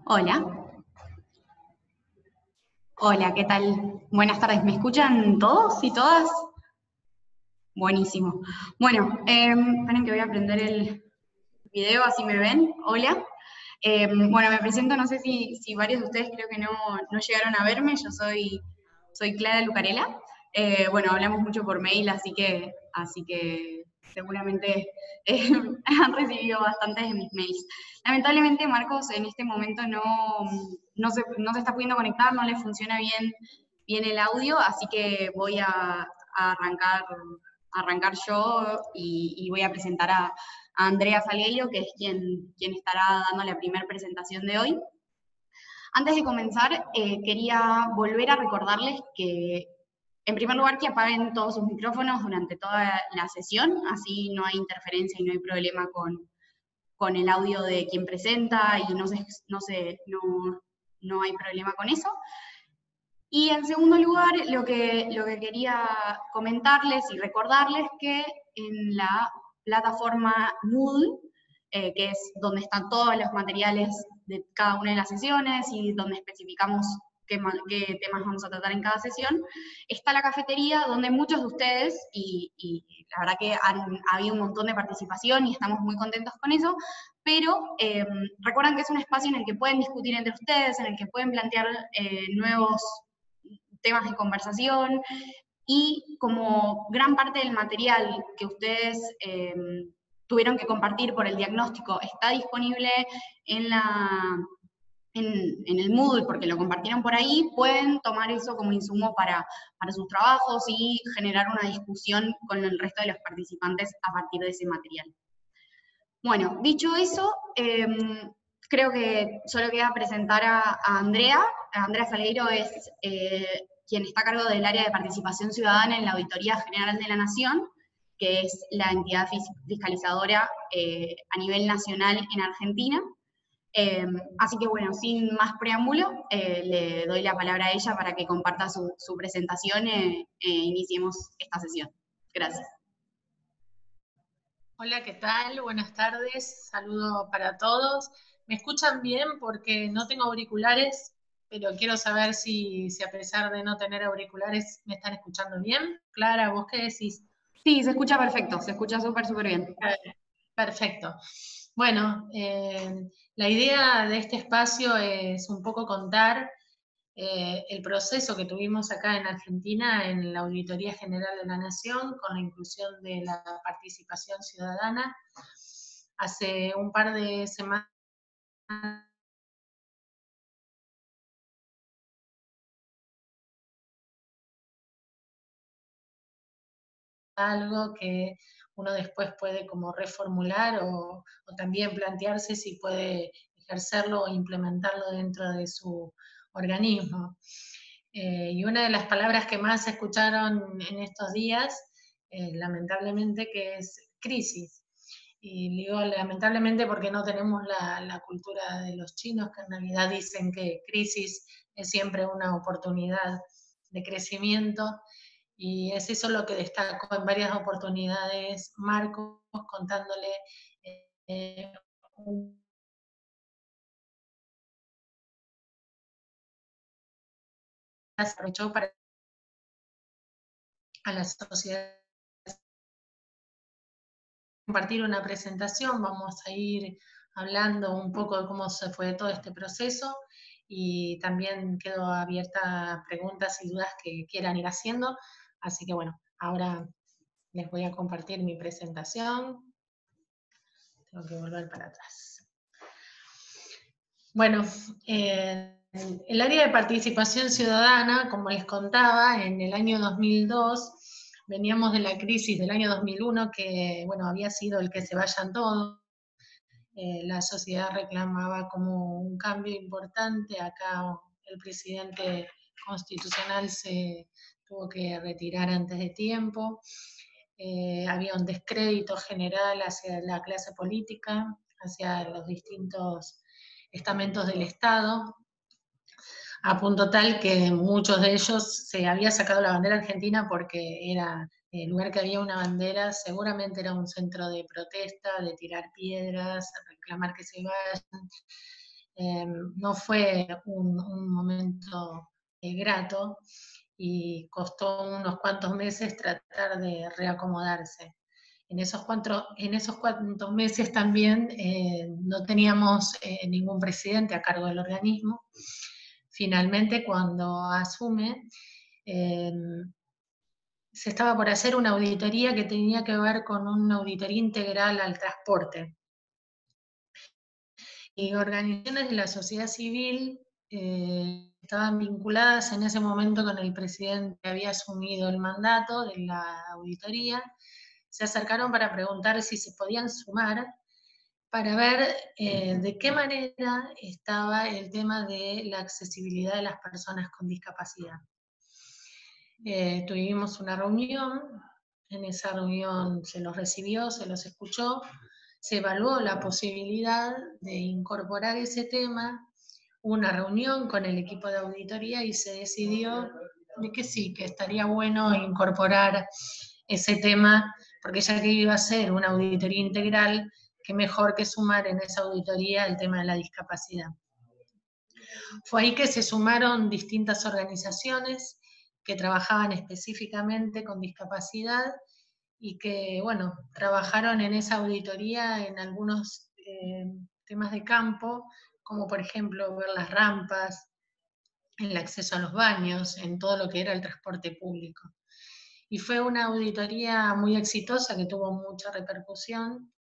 Hola, hola, ¿qué tal? Buenas tardes, ¿me escuchan todos y todas? Buenísimo. Bueno, esperen que voy a prender el video, así me ven. Hola. Bueno, me presento, no sé si varios de ustedes creo que no llegaron a verme, yo soy Clara Lucarela. Bueno, hablamos mucho por mail, así que seguramente eh, han recibido bastantes de mis mails. Lamentablemente, Marcos en este momento no se está pudiendo conectar, no le funciona bien el audio, así que voy a arrancar yo y voy a presentar a Andrea Salgueiro, que es quien estará dando la primera presentación de hoy. Antes de comenzar, quería volver a recordarles que, en primer lugar, que apaguen todos sus micrófonos durante toda la sesión, así no hay interferencia y no hay problema con el audio de quien presenta y no hay problema con eso. Y en segundo lugar, lo que quería comentarles y recordarles que en la plataforma Moodle, que es donde están todos los materiales de cada una de las sesiones y donde especificamos qué temas vamos a tratar en cada sesión, está la cafetería donde muchos de ustedes, y la verdad que ha habido un montón de participación y estamos muy contentos con eso, pero recuerdan que es un espacio en el que pueden discutir entre ustedes, en el que pueden plantear nuevos temas de conversación, y como gran parte del material que ustedes tuvieron que compartir por el diagnóstico está disponible en, en el Moodle, porque lo compartieron por ahí, pueden tomar eso como insumo para sus trabajos y generar una discusión con el resto de los participantes a partir de ese material. Bueno, dicho eso, creo que solo queda presentar a Andrea. Andrea Salgueiro es quien está a cargo del área de participación ciudadana en la Auditoría General de la Nación, que es la entidad fiscalizadora a nivel nacional en Argentina. Así que bueno, sin más preámbulo, le doy la palabra a ella para que comparta su presentación e iniciemos esta sesión. Gracias. Hola, ¿qué tal? Buenas tardes, saludo para todos. ¿Me escuchan bien? Porque no tengo auriculares, pero quiero saber si a pesar de no tener auriculares me están escuchando bien. Clara, ¿vos qué decís? Sí, se escucha perfecto, se escucha súper bien. Perfecto. Bueno, la idea de este espacio es un poco contar el proceso que tuvimos acá en Argentina en la Auditoría General de la Nación con la inclusión de la participación ciudadana. Hace un par de semanas algo que uno después puede como reformular o también plantearse si puede ejercerlo o implementarlo dentro de su organismo. Y una de las palabras que más se escucharon en estos días, lamentablemente, que es crisis. Y digo lamentablemente porque no tenemos la cultura de los chinos, que en realidad dicen que crisis es siempre una oportunidad de crecimiento, y es eso lo que destaco en varias oportunidades Marcos, contándole un aprovechó para a la sociedad compartir una presentación. Vamos a ir hablando un poco de cómo se fue todo este proceso y también quedo abierta a preguntas y dudas que quieran ir haciendo. Así que bueno, ahora les voy a compartir mi presentación. Tengo que volver para atrás. Bueno, el área de participación ciudadana, como les contaba, en el año 2002 veníamos de la crisis del año 2001, que bueno, había sido el que se vayan todos. La sociedad reclamaba como un cambio importante. Acá el presidente constitucional se tuvo que retirar antes de tiempo. Había un descrédito general hacia la clase política, hacia los distintos estamentos del Estado, a punto tal que muchos de ellos se había sacado la bandera argentina porque era el lugar que había una bandera seguramente era un centro de protesta, de tirar piedras, reclamar que se vayan. No fue un momento grato y costó unos cuantos meses tratar de reacomodarse. En esos cuantos meses también no teníamos ningún presidente a cargo del organismo. Finalmente, cuando asume, se estaba por hacer una auditoría que tenía que ver con una auditoría integral al transporte. Y organizaciones de la sociedad civil estaban vinculadas en ese momento con el presidente que había asumido el mandato de la auditoría, se acercaron para preguntar si se podían sumar para ver de qué manera estaba el tema de la accesibilidad de las personas con discapacidad. Tuvimos una reunión, en esa reunión se los recibió, se los escuchó, se evaluó la posibilidad de incorporar ese tema, una reunión con el equipo de auditoría y se decidió de que sí, que estaría bueno incorporar ese tema, porque ya que iba a ser una auditoría integral, qué mejor que sumar en esa auditoría el tema de la discapacidad. Fue ahí que se sumaron distintas organizaciones que trabajaban específicamente con discapacidad y que, bueno, trabajaron en esa auditoría en algunos temas de campo, como por ejemplo ver las rampas, el acceso a los baños, en todo lo que era el transporte público. Y fue una auditoría muy exitosa que tuvo mucha repercusión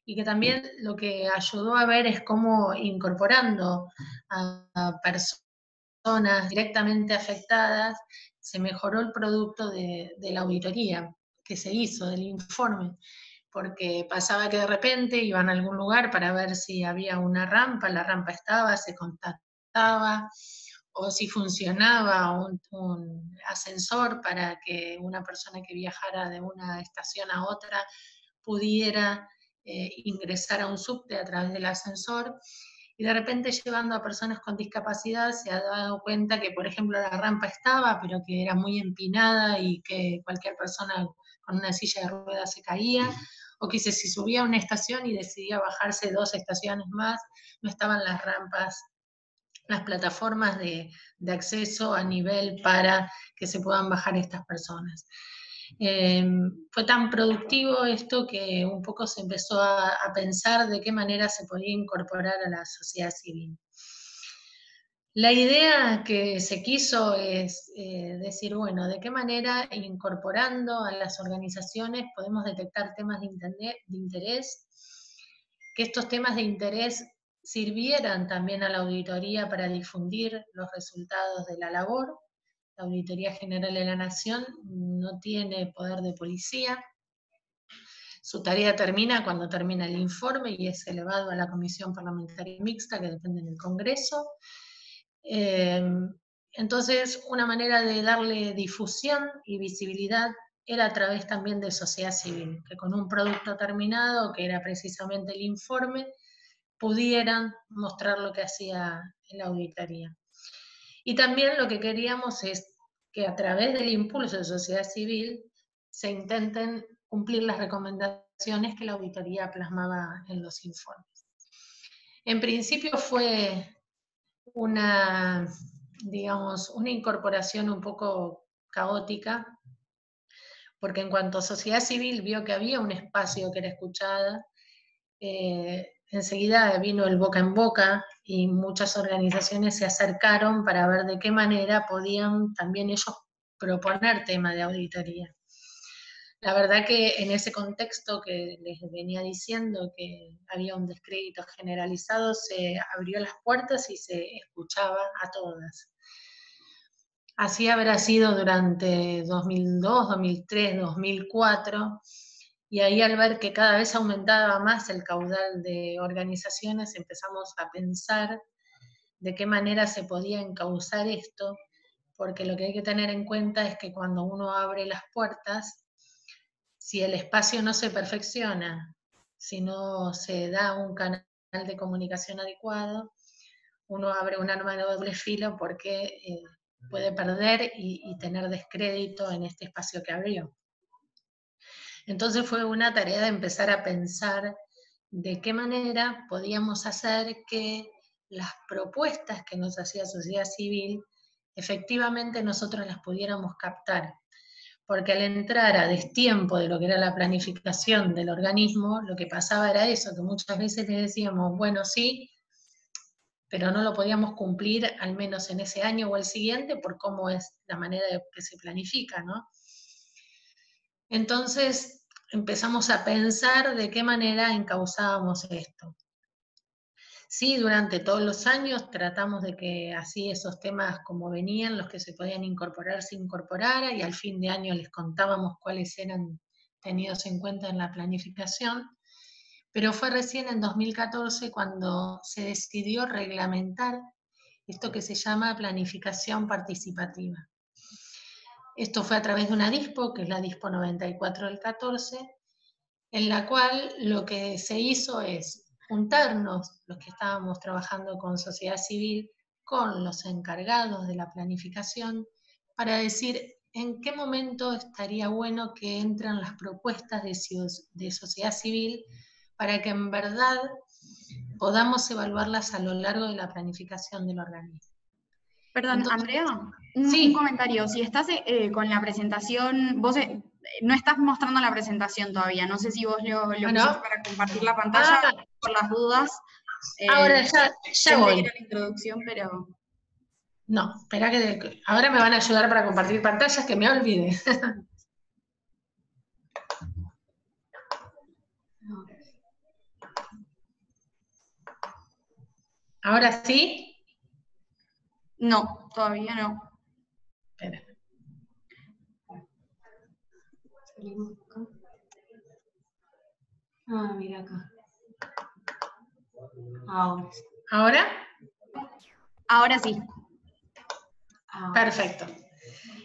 y que también lo que ayudó a ver es cómo incorporando a personas directamente afectadas se mejoró el producto de la auditoría que se hizo, del informe, porque pasaba que de repente iban a algún lugar para ver si había una rampa, la rampa estaba, se contactaba, o si funcionaba un ascensor para que una persona que viajara de una estación a otra pudiera ingresar a un subte a través del ascensor. Y de repente llevando a personas con discapacidad se ha dado cuenta que, por ejemplo, la rampa estaba, pero que era muy empinada y que cualquier persona con una silla de ruedas se caía, o que si subía a una estación y decidía bajarse 2 estaciones más, no estaban las rampas, las plataformas de acceso a nivel para que se puedan bajar estas personas. Fue tan productivo esto que un poco se empezó a pensar de qué manera se podía incorporar a la sociedad civil. La idea que se quiso es decir, bueno, de qué manera incorporando a las organizaciones podemos detectar temas de interés, que estos temas de interés sirvieran también a la auditoría para difundir los resultados de la labor. La Auditoría General de la Nación no tiene poder de policía. Su tarea termina cuando termina el informe y es elevado a la Comisión Parlamentaria Mixta, que depende del Congreso. Entonces, una manera de darle difusión y visibilidad era a través también de sociedad civil, que con un producto terminado, que era precisamente el informe, pudieran mostrar lo que hacía la auditoría. Y también lo que queríamos es que a través del impulso de sociedad civil se intenten cumplir las recomendaciones que la auditoría plasmaba en los informes. En principio fue una, digamos, una incorporación un poco caótica, porque en cuanto sociedad civil vio que había un espacio que era escuchada, enseguida vino el boca en boca y muchas organizaciones se acercaron para ver de qué manera podían también ellos proponer tema de auditoría. La verdad que en ese contexto que les venía diciendo que había un descrédito generalizado, se abrió las puertas y se escuchaba a todas. Así habrá sido durante 2002, 2003, 2004, y ahí al ver que cada vez aumentaba más el caudal de organizaciones, empezamos a pensar de qué manera se podía encauzar esto, porque lo que hay que tener en cuenta es que cuando uno abre las puertas, si el espacio no se perfecciona, si no se da un canal de comunicación adecuado, uno abre un arma de doble filo porque puede perder y tener descrédito en este espacio que abrió. Entonces fue una tarea de empezar a pensar de qué manera podíamos hacer que las propuestas que nos hacía sociedad civil, efectivamente nosotros las pudiéramos captar. Porque al entrar a destiempo de lo que era la planificación del organismo, lo que pasaba era eso, que muchas veces le decíamos, bueno, sí, pero no lo podíamos cumplir al menos en ese año o el siguiente por cómo es la manera que se planifica, ¿no? Entonces empezamos a pensar de qué manera encauzábamos esto. Sí, durante todos los años tratamos de que así esos temas como venían, los que se podían incorporar, se incorporara, y al fin de año les contábamos cuáles eran tenidos en cuenta en la planificación, pero fue recién en 2014 cuando se decidió reglamentar esto que se llama planificación participativa. Esto fue a través de una DISPO, que es la DISPO 94 del 14, en la cual lo que se hizo es juntarnos, los que estábamos trabajando con sociedad civil, con los encargados de la planificación, para decir en qué momento estaría bueno que entran las propuestas de sociedad civil para que en verdad podamos evaluarlas a lo largo de la planificación del organismo. Perdón, Entonces, Andrea, un sí, comentario. Si estás con la presentación, vos no estás mostrando la presentación todavía. No sé si vos lo bueno, pusiste para compartir la pantalla por las dudas. ahora ya Pensé que voy. era la introducción, pero... No, espera que ahora me van a ayudar para compartir pantallas, que me olvide. ¿Ahora sí? No, todavía no. Espera. Ah, mira acá. Ahora sí. ¿Ahora? Ahora sí. Perfecto.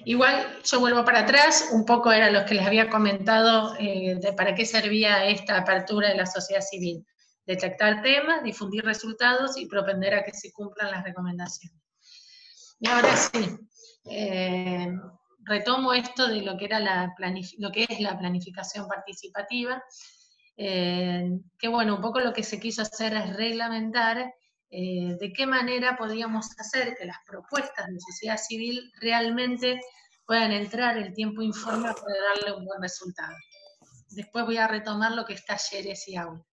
Igual yo vuelvo para atrás, un poco era lo que les había comentado de para qué servía esta apertura de la sociedad civil. Detectar temas, difundir resultados y propender a que se cumplan las recomendaciones. Y ahora sí, retomo esto de lo que, era lo que es la planificación participativa, que bueno, un poco lo que se quiso hacer es reglamentar de qué manera podíamos hacer que las propuestas de sociedad civil realmente puedan entrar el tiempo informe para darle un buen resultado. Después voy a retomar lo que es talleres y aula.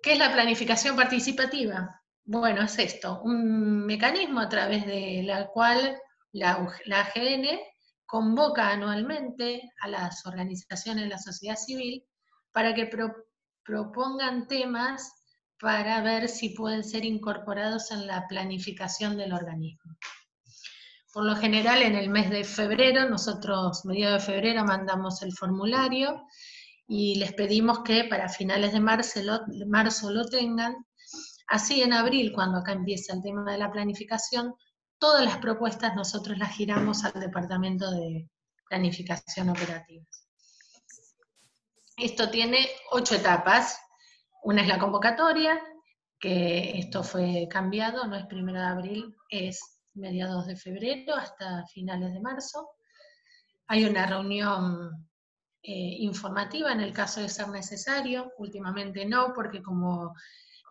¿Qué es la planificación participativa? Bueno, es esto, un mecanismo a través de la cual la AGN convoca anualmente a las organizaciones de la sociedad civil para que propongan temas para ver si pueden ser incorporados en la planificación del organismo. Por lo general, en el mes de febrero, nosotros, mediados de febrero, mandamos el formulario y les pedimos que para finales de marzo lo tengan. Así en abril, cuando acá empieza el tema de la planificación, todas las propuestas nosotros las giramos al Departamento de Planificación Operativa. Esto tiene 8 etapas. Una es la convocatoria, que esto fue cambiado, no es 1 de abril, es mediados de febrero hasta finales de marzo. Hay una reunión informativa en el caso de ser necesario, últimamente no, porque como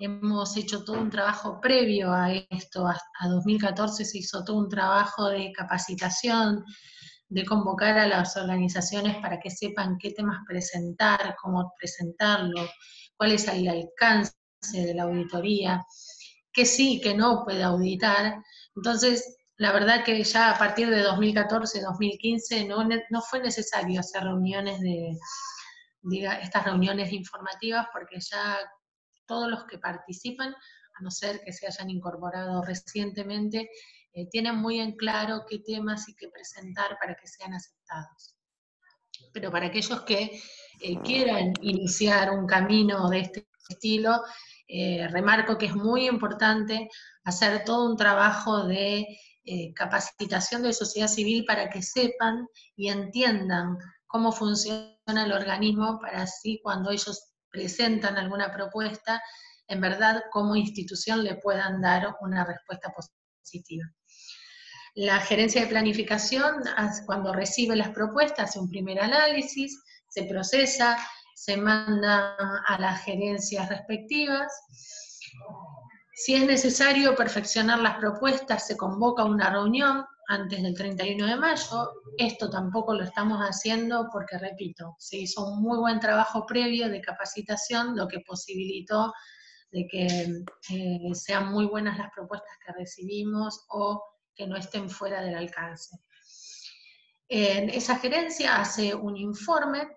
hemos hecho todo un trabajo previo a esto, a 2014 se hizo todo un trabajo de capacitación, de convocar a las organizaciones para que sepan qué temas presentar, cómo presentarlo, cuál es el alcance de la auditoría, qué sí, qué no puede auditar. Entonces, la verdad que ya a partir de 2014, 2015 no fue necesario hacer reuniones estas reuniones informativas, porque ya todos los que participan, a no ser que se hayan incorporado recientemente, tienen muy en claro qué temas y qué presentar para que sean aceptados. Pero para aquellos que quieran iniciar un camino de este estilo, remarco que es muy importante hacer todo un trabajo de capacitación de sociedad civil para que sepan y entiendan cómo funciona el organismo, para así cuando ellos presentan alguna propuesta, en verdad como institución le puedan dar una respuesta positiva. La gerencia de planificación, cuando recibe las propuestas, hace un primer análisis, se procesa, se manda a las gerencias respectivas. Si es necesario perfeccionar las propuestas, se convoca una reunión antes del 31 de mayo. Esto tampoco lo estamos haciendo porque, repito, se hizo un muy buen trabajo previo de capacitación, lo que posibilitó de que sean muy buenas las propuestas que recibimos o que no estén fuera del alcance. Esa gerencia hace un informe.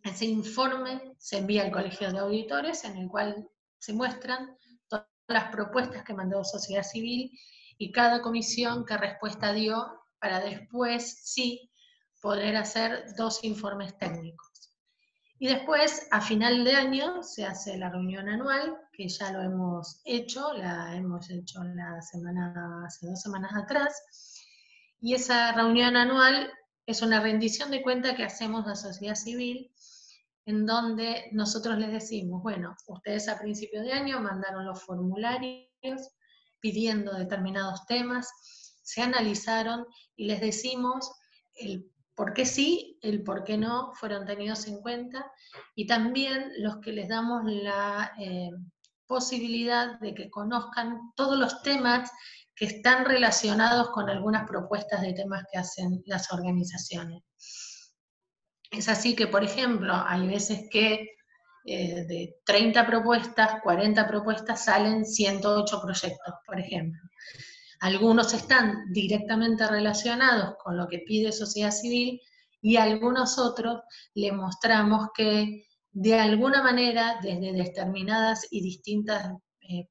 Ese informe se envía al Colegio de Auditores, en el cual se muestran todas las propuestas que mandó Sociedad Civil y cada comisión qué respuesta dio, para después sí poder hacer 2 informes técnicos. Y después, a final de año, se hace la reunión anual, que ya lo hemos hecho, la hemos hecho hace 2 semanas atrás, y esa reunión anual es una rendición de cuenta que hacemos a Sociedad Civil, en donde nosotros les decimos, bueno, ustedes a principio de año mandaron los formularios pidiendo determinados temas, se analizaron y les decimos el por qué sí, el por qué no fueron tenidos en cuenta, y también los que les damos la posibilidad de que conozcan todos los temas que están relacionados con algunas propuestas de temas que hacen las organizaciones. Es así que, por ejemplo, hay veces que de 30 propuestas, 40 propuestas salen 108 proyectos, por ejemplo. Algunos están directamente relacionados con lo que pide Sociedad Civil y algunos otros le mostramos que de alguna manera, desde determinadas y distintas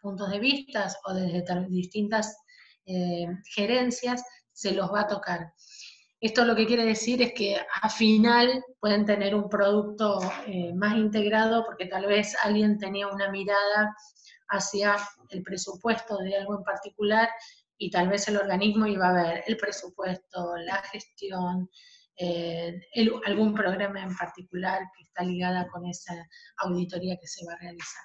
puntos de vista o desde distintas gerencias, se los va a tocar. Esto lo que quiere decir es que al final pueden tener un producto más integrado, porque tal vez alguien tenía una mirada hacia el presupuesto de algo en particular y tal vez el organismo iba a ver el presupuesto, la gestión, algún programa en particular que está ligada con esa auditoría que se va a realizar.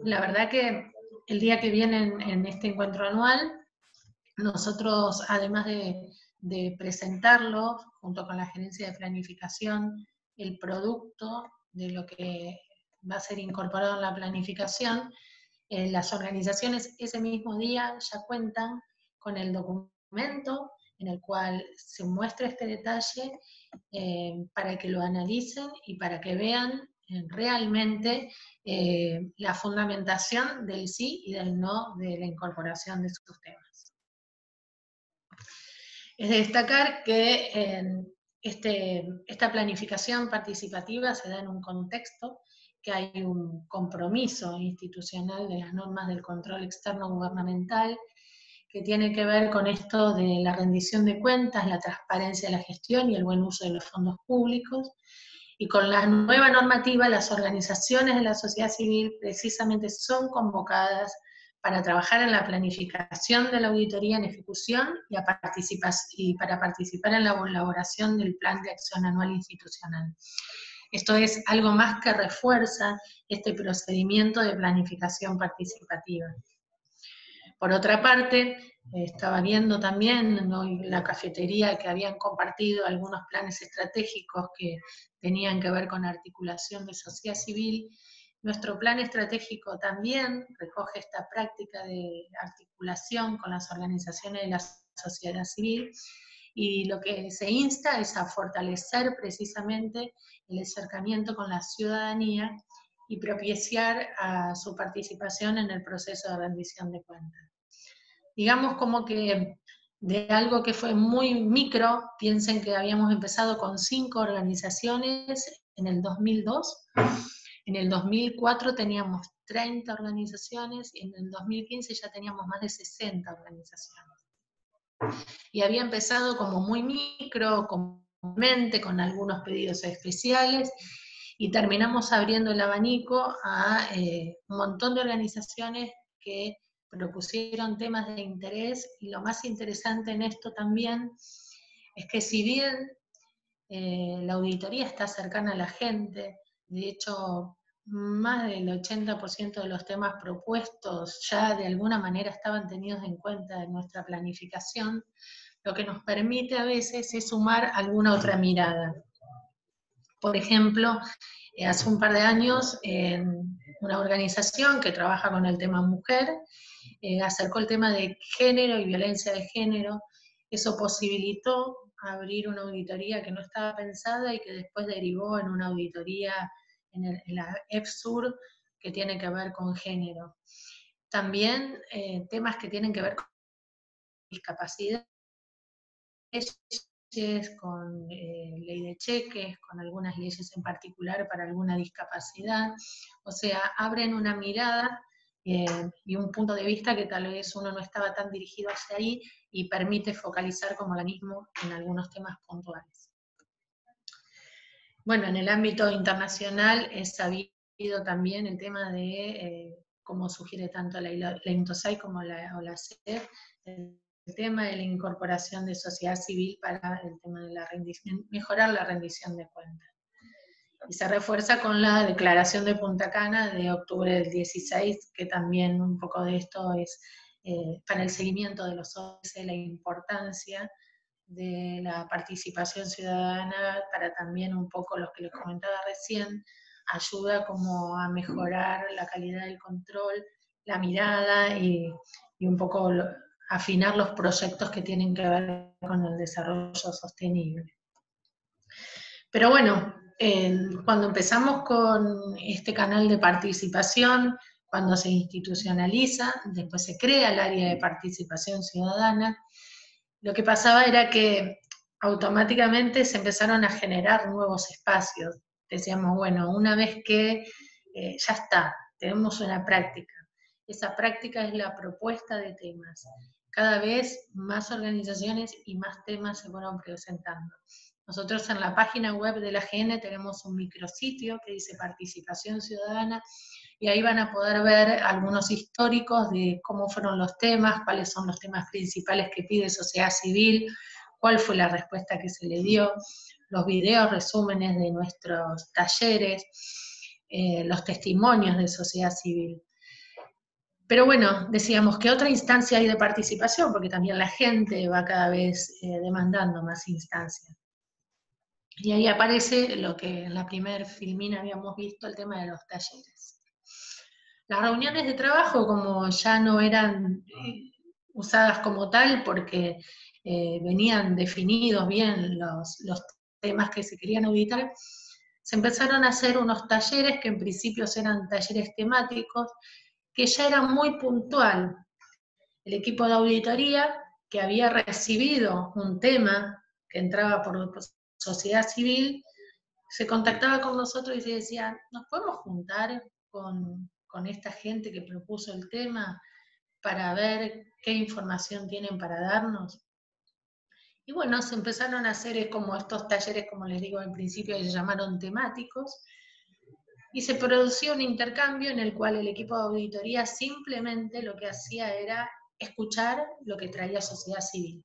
La verdad que el día que viene en este encuentro anual, nosotros, además de presentarlo junto con la gerencia de planificación, el producto de lo que va a ser incorporado en la planificación, las organizaciones ese mismo día ya cuentan con el documento en el cual se muestra este detalle para que lo analicen y para que vean realmente la fundamentación del sí y del no de la incorporación de sus temas. Es de destacar que esta planificación participativa se da en un contexto que hay un compromiso institucional de las normas del control externo gubernamental, que tiene que ver con esto de la rendición de cuentas, la transparencia de la gestión y el buen uso de los fondos públicos. Y con la nueva normativa, las organizaciones de la sociedad civil precisamente son convocadas para trabajar en la planificación de la auditoría en ejecución y para participar en la elaboración del plan de acción anual institucional. Esto es algo más que refuerza este procedimiento de planificación participativa. Por otra parte, estaba viendo también, ¿no?, en la cafetería que habían compartido algunos planes estratégicos que tenían que ver con articulación de sociedad civil. Nuestro plan estratégico también recoge esta práctica de articulación con las organizaciones de la sociedad civil, y lo que se insta es a fortalecer precisamente el acercamiento con la ciudadanía y propiciar a su participación en el proceso de rendición de cuentas. Digamos como que de algo que fue muy micro, piensen que habíamos empezado con 5 organizaciones en el 2002, en el 2004 teníamos 30 organizaciones y en el 2015 ya teníamos más de 60 organizaciones. Y había empezado como muy micro, con algunos pedidos especiales, y terminamos abriendo el abanico a un montón de organizaciones que propusieron temas de interés, y lo más interesante en esto también es que si bien la auditoría está cercana a la gente, de hecho más del 80% de los temas propuestos ya de alguna manera estaban tenidos en cuenta en nuestra planificación, lo que nos permite a veces es sumar alguna otra mirada. Por ejemplo, hace un par de años, en una organización que trabaja con el tema mujer, acercó el tema de género y violencia de género. Eso posibilitó abrir una auditoría que no estaba pensada y que después derivó en una auditoría en la EPSUR que tiene que ver con género. También temas que tienen que ver con discapacidad, con ley de cheques, con algunas leyes en particular para alguna discapacidad. O sea, abren una mirada y un punto de vista que tal vez uno no estaba tan dirigido hacia ahí y permite focalizar como organismo en algunos temas puntuales. Bueno, en el ámbito internacional es sabido también el tema de, como sugiere tanto la INTOSAI como la OLACEF, el tema de la incorporación de sociedad civil para el tema de la rendición, mejorar la rendición de cuentas. Y se refuerza con la declaración de Punta Cana de octubre del 16, que también un poco de esto es para el seguimiento de los OCE, la importancia de la participación ciudadana, para también un poco los que les comentaba recién, ayuda como a mejorar la calidad del control, la mirada y un poco afinar los proyectos que tienen que ver con el desarrollo sostenible. Pero bueno, cuando empezamos con este canal de participación, cuando se institucionaliza, después se crea el área de participación ciudadana, lo que pasaba era que automáticamente se empezaron a generar nuevos espacios. Decíamos, bueno, una vez que ya está, tenemos una práctica. Esa práctica es la propuesta de temas. Cada vez más organizaciones y más temas se fueron presentando. Nosotros en la página web de la AGN tenemos un micrositio que dice Participación Ciudadana, y ahí van a poder ver algunos históricos de cómo fueron los temas, cuáles son los temas principales que pide sociedad civil, cuál fue la respuesta que se le dio, los videos resúmenes de nuestros talleres, los testimonios de sociedad civil. Pero bueno, decíamos, ¿qué otra instancia hay de participación? Porque también la gente va cada vez demandando más instancias. Y ahí aparece lo que en la primer filmina habíamos visto, el tema de los talleres. Las reuniones de trabajo, como ya no eran usadas como tal, porque venían definidos bien los temas que se querían auditar, se empezaron a hacer unos talleres que en principio eran talleres temáticos, que ya era muy puntual. El equipo de auditoría, que había recibido un tema que entraba por sociedad civil, se contactaba con nosotros y se decía, ¿nos podemos juntar con esta gente que propuso el tema para ver qué información tienen para darnos? Y bueno, se empezaron a hacer como estos talleres, como les digo al principio, se llamaron temáticos, y se produció un intercambio en el cual el equipo de auditoría simplemente lo que hacía era escuchar lo que traía sociedad civil.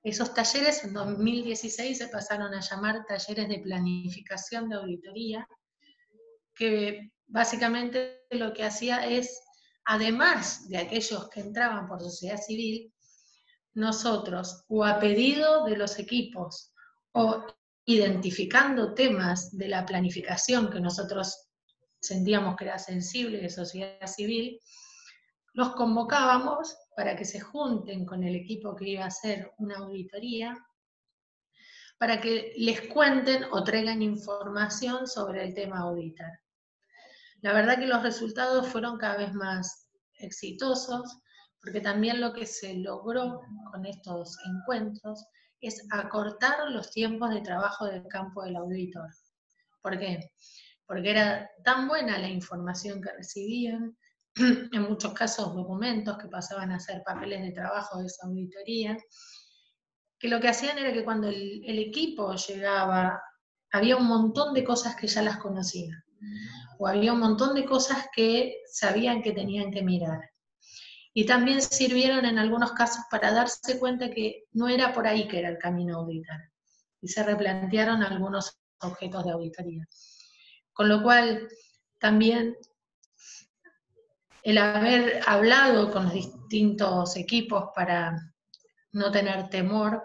Esos talleres en 2016 se pasaron a llamar talleres de planificación de auditoría, que básicamente lo que hacía es, además de aquellos que entraban por sociedad civil, nosotros, o a pedido de los equipos, o identificando temas de la planificación que nosotros sentíamos que era sensible de sociedad civil, los convocábamos para que se junten con el equipo que iba a hacer una auditoría, para que les cuenten o traigan información sobre el tema a auditar. La verdad que los resultados fueron cada vez más exitosos, porque también lo que se logró con estos encuentros es acortar los tiempos de trabajo del campo del auditor. ¿Por qué? Porque era tan buena la información que recibían, en muchos casos documentos que pasaban a ser papeles de trabajo de esa auditoría, que lo que hacían era que cuando el equipo llegaba, había un montón de cosas que ya las conocían, o había un montón de cosas que sabían que tenían que mirar. Y también sirvieron en algunos casos para darse cuenta que no era por ahí que era el camino a auditar, y se replantearon algunos objetos de auditoría. Con lo cual, también el haber hablado con los distintos equipos para no tener temor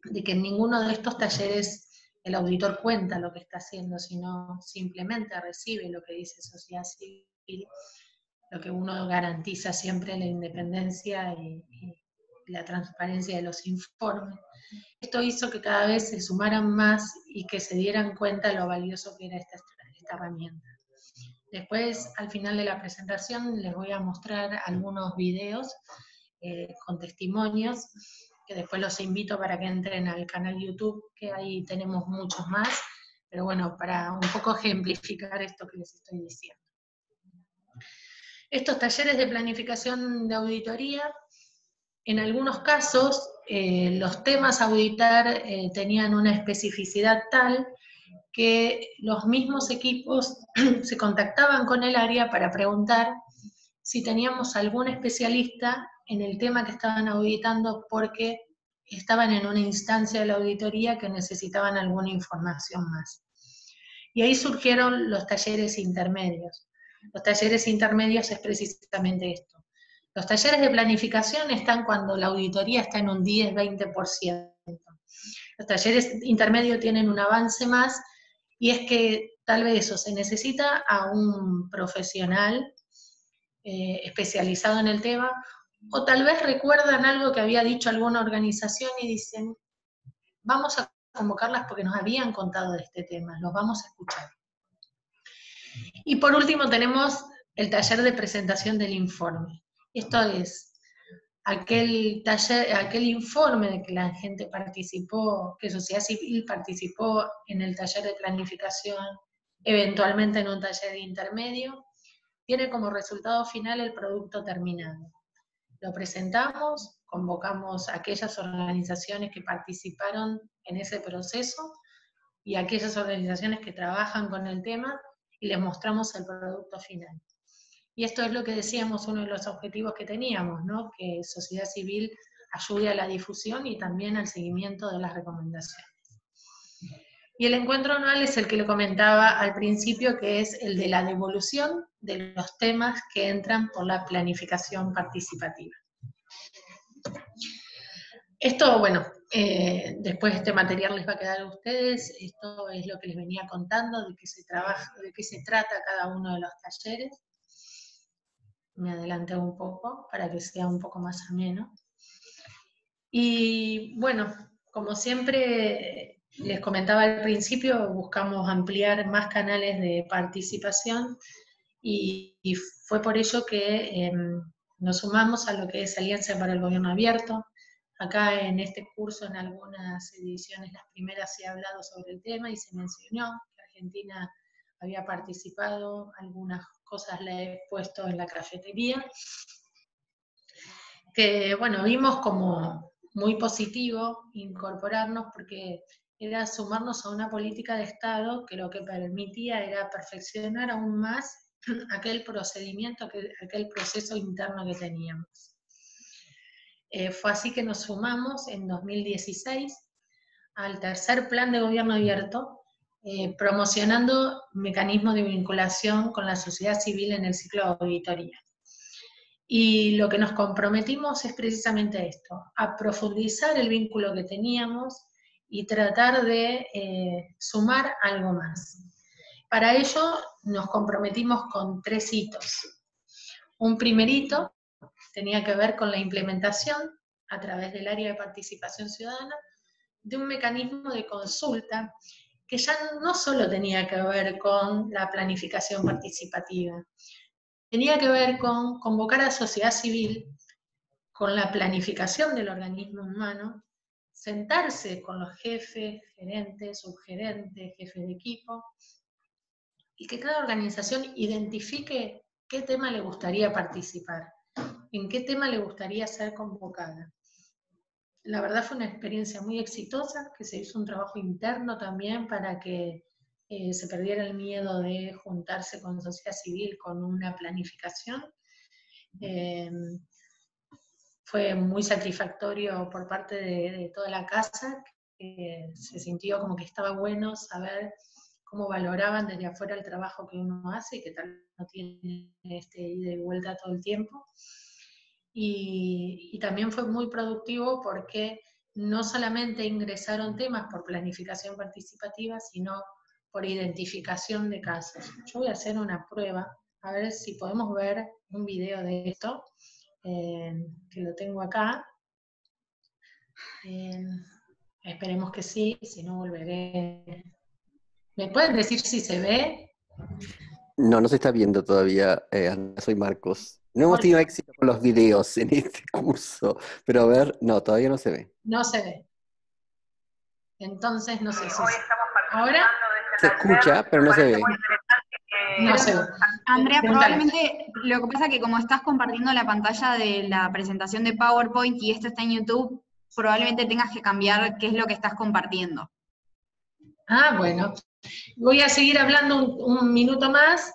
de que en ninguno de estos talleres el auditor cuenta lo que está haciendo, sino simplemente recibe lo que dice sociedad civil, lo que uno garantiza siempre la independencia y la transparencia de los informes. Esto hizo que cada vez se sumaran más y que se dieran cuenta de lo valioso que era esta herramienta. Después, al final de la presentación, les voy a mostrar algunos videos con testimonios, que después los invito para que entren al canal YouTube, que ahí tenemos muchos más, pero bueno, para un poco ejemplificar esto que les estoy diciendo. Estos talleres de planificación de auditoría, en algunos casos, los temas a auditar tenían una especificidad tal que los mismos equipos se contactaban con el área para preguntar si teníamos algún especialista en el tema que estaban auditando porque estaban en una instancia de la auditoría que necesitaban alguna información más. Y ahí surgieron los talleres intermedios. Los talleres intermedios es precisamente esto. Los talleres de planificación están cuando la auditoría está en un 10-20%. Los talleres intermedios tienen un avance más, y es que tal vez eso se necesita a un profesional especializado en el tema, o tal vez recuerdan algo que había dicho alguna organización y dicen, vamos a convocarlas porque nos habían contado de este tema, los vamos a escuchar. Y por último tenemos el taller de presentación del informe. Esto es aquel taller, aquel informe de que la gente participó, que sociedad civil participó en el taller de planificación, eventualmente en un taller intermedio, tiene como resultado final el producto terminado. Lo presentamos, convocamos a aquellas organizaciones que participaron en ese proceso y a aquellas organizaciones que trabajan con el tema y les mostramos el producto final. Y esto es lo que decíamos, uno de los objetivos que teníamos, ¿no? Que sociedad civil ayude a la difusión y también al seguimiento de las recomendaciones. Y el encuentro anual es el que le comentaba al principio, que es el de la devolución de los temas que entran por la planificación participativa. Esto, bueno, después este material les va a quedar a ustedes, esto es lo que les venía contando, de qué se trabaja, de qué se trata cada uno de los talleres. Me adelanté un poco para que sea un poco más ameno. Y bueno, como siempre les comentaba al principio, buscamos ampliar más canales de participación y fue por ello que nos sumamos a lo que es Alianza para el Gobierno Abierto. Acá en este curso, en algunas ediciones, las primeras, se ha hablado sobre el tema y se mencionó que Argentina había participado, algunas cosas le he puesto en la cafetería, que bueno, vimos como muy positivo incorporarnos porque era sumarnos a una política de Estado que lo que permitía era perfeccionar aún más aquel procedimiento, aquel proceso interno que teníamos. Fue así que nos sumamos en 2016 al tercer plan de gobierno abierto, promocionando mecanismos de vinculación con la sociedad civil en el ciclo de auditoría. Y lo que nos comprometimos es precisamente esto, a profundizar el vínculo que teníamos y tratar de sumar algo más. Para ello nos comprometimos con 3 hitos. Un primer hito tenía que ver con la implementación, a través del área de participación ciudadana, de un mecanismo de consulta que ya no solo tenía que ver con la planificación participativa, tenía que ver con convocar a la sociedad civil, con la planificación del organismo humano, sentarse con los jefes, gerentes, subgerentes, jefes de equipo, y que cada organización identifique qué tema le gustaría participar, en qué tema le gustaría ser convocada. La verdad fue una experiencia muy exitosa, que se hizo un trabajo interno también para que se perdiera el miedo de juntarse con sociedad civil con una planificación. Fue muy satisfactorio por parte de toda la casa, que se sintió como que estaba bueno saber cómo valoraban desde afuera el trabajo que uno hace y que tal vez no tiene ida y vuelta todo el tiempo. Y también fue muy productivo porque no solamente ingresaron temas por planificación participativa, sino por identificación de casos. Yo voy a hacer una prueba, a ver si podemos ver un video de esto, que lo tengo acá. Esperemos que sí, si no volveré. ¿Me pueden decir si se ve? No, no se está viendo todavía, Ana, soy Marcos. No hemos tenido éxito con los videos en este curso, pero a ver, no, todavía no se ve. No se ve. Entonces, no sé si... ¿Ahora? Se escucha, pero no se ve. No se ve. Andrea, Preguntale. probablemente lo que pasa es que como estás compartiendo la pantalla de la presentación de PowerPoint y esto está en YouTube, probablemente tengas que cambiar qué es lo que estás compartiendo. Ah, bueno. Voy a seguir hablando un minuto más.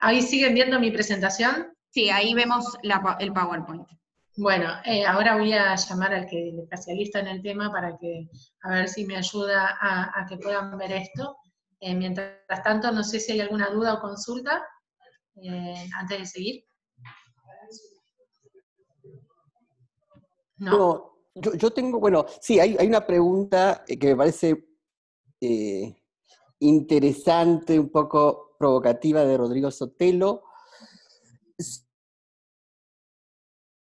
¿Ahí siguen viendo mi presentación? Sí, ahí vemos el PowerPoint. Bueno, ahora voy a llamar al que el especialista en el tema para que, a ver si me ayuda a que puedan ver esto. Mientras tanto, no sé si hay alguna duda o consulta antes de seguir. No, yo tengo, bueno, sí, hay una pregunta que me parece interesante, un poco provocativa de Rodrigo Sotelo,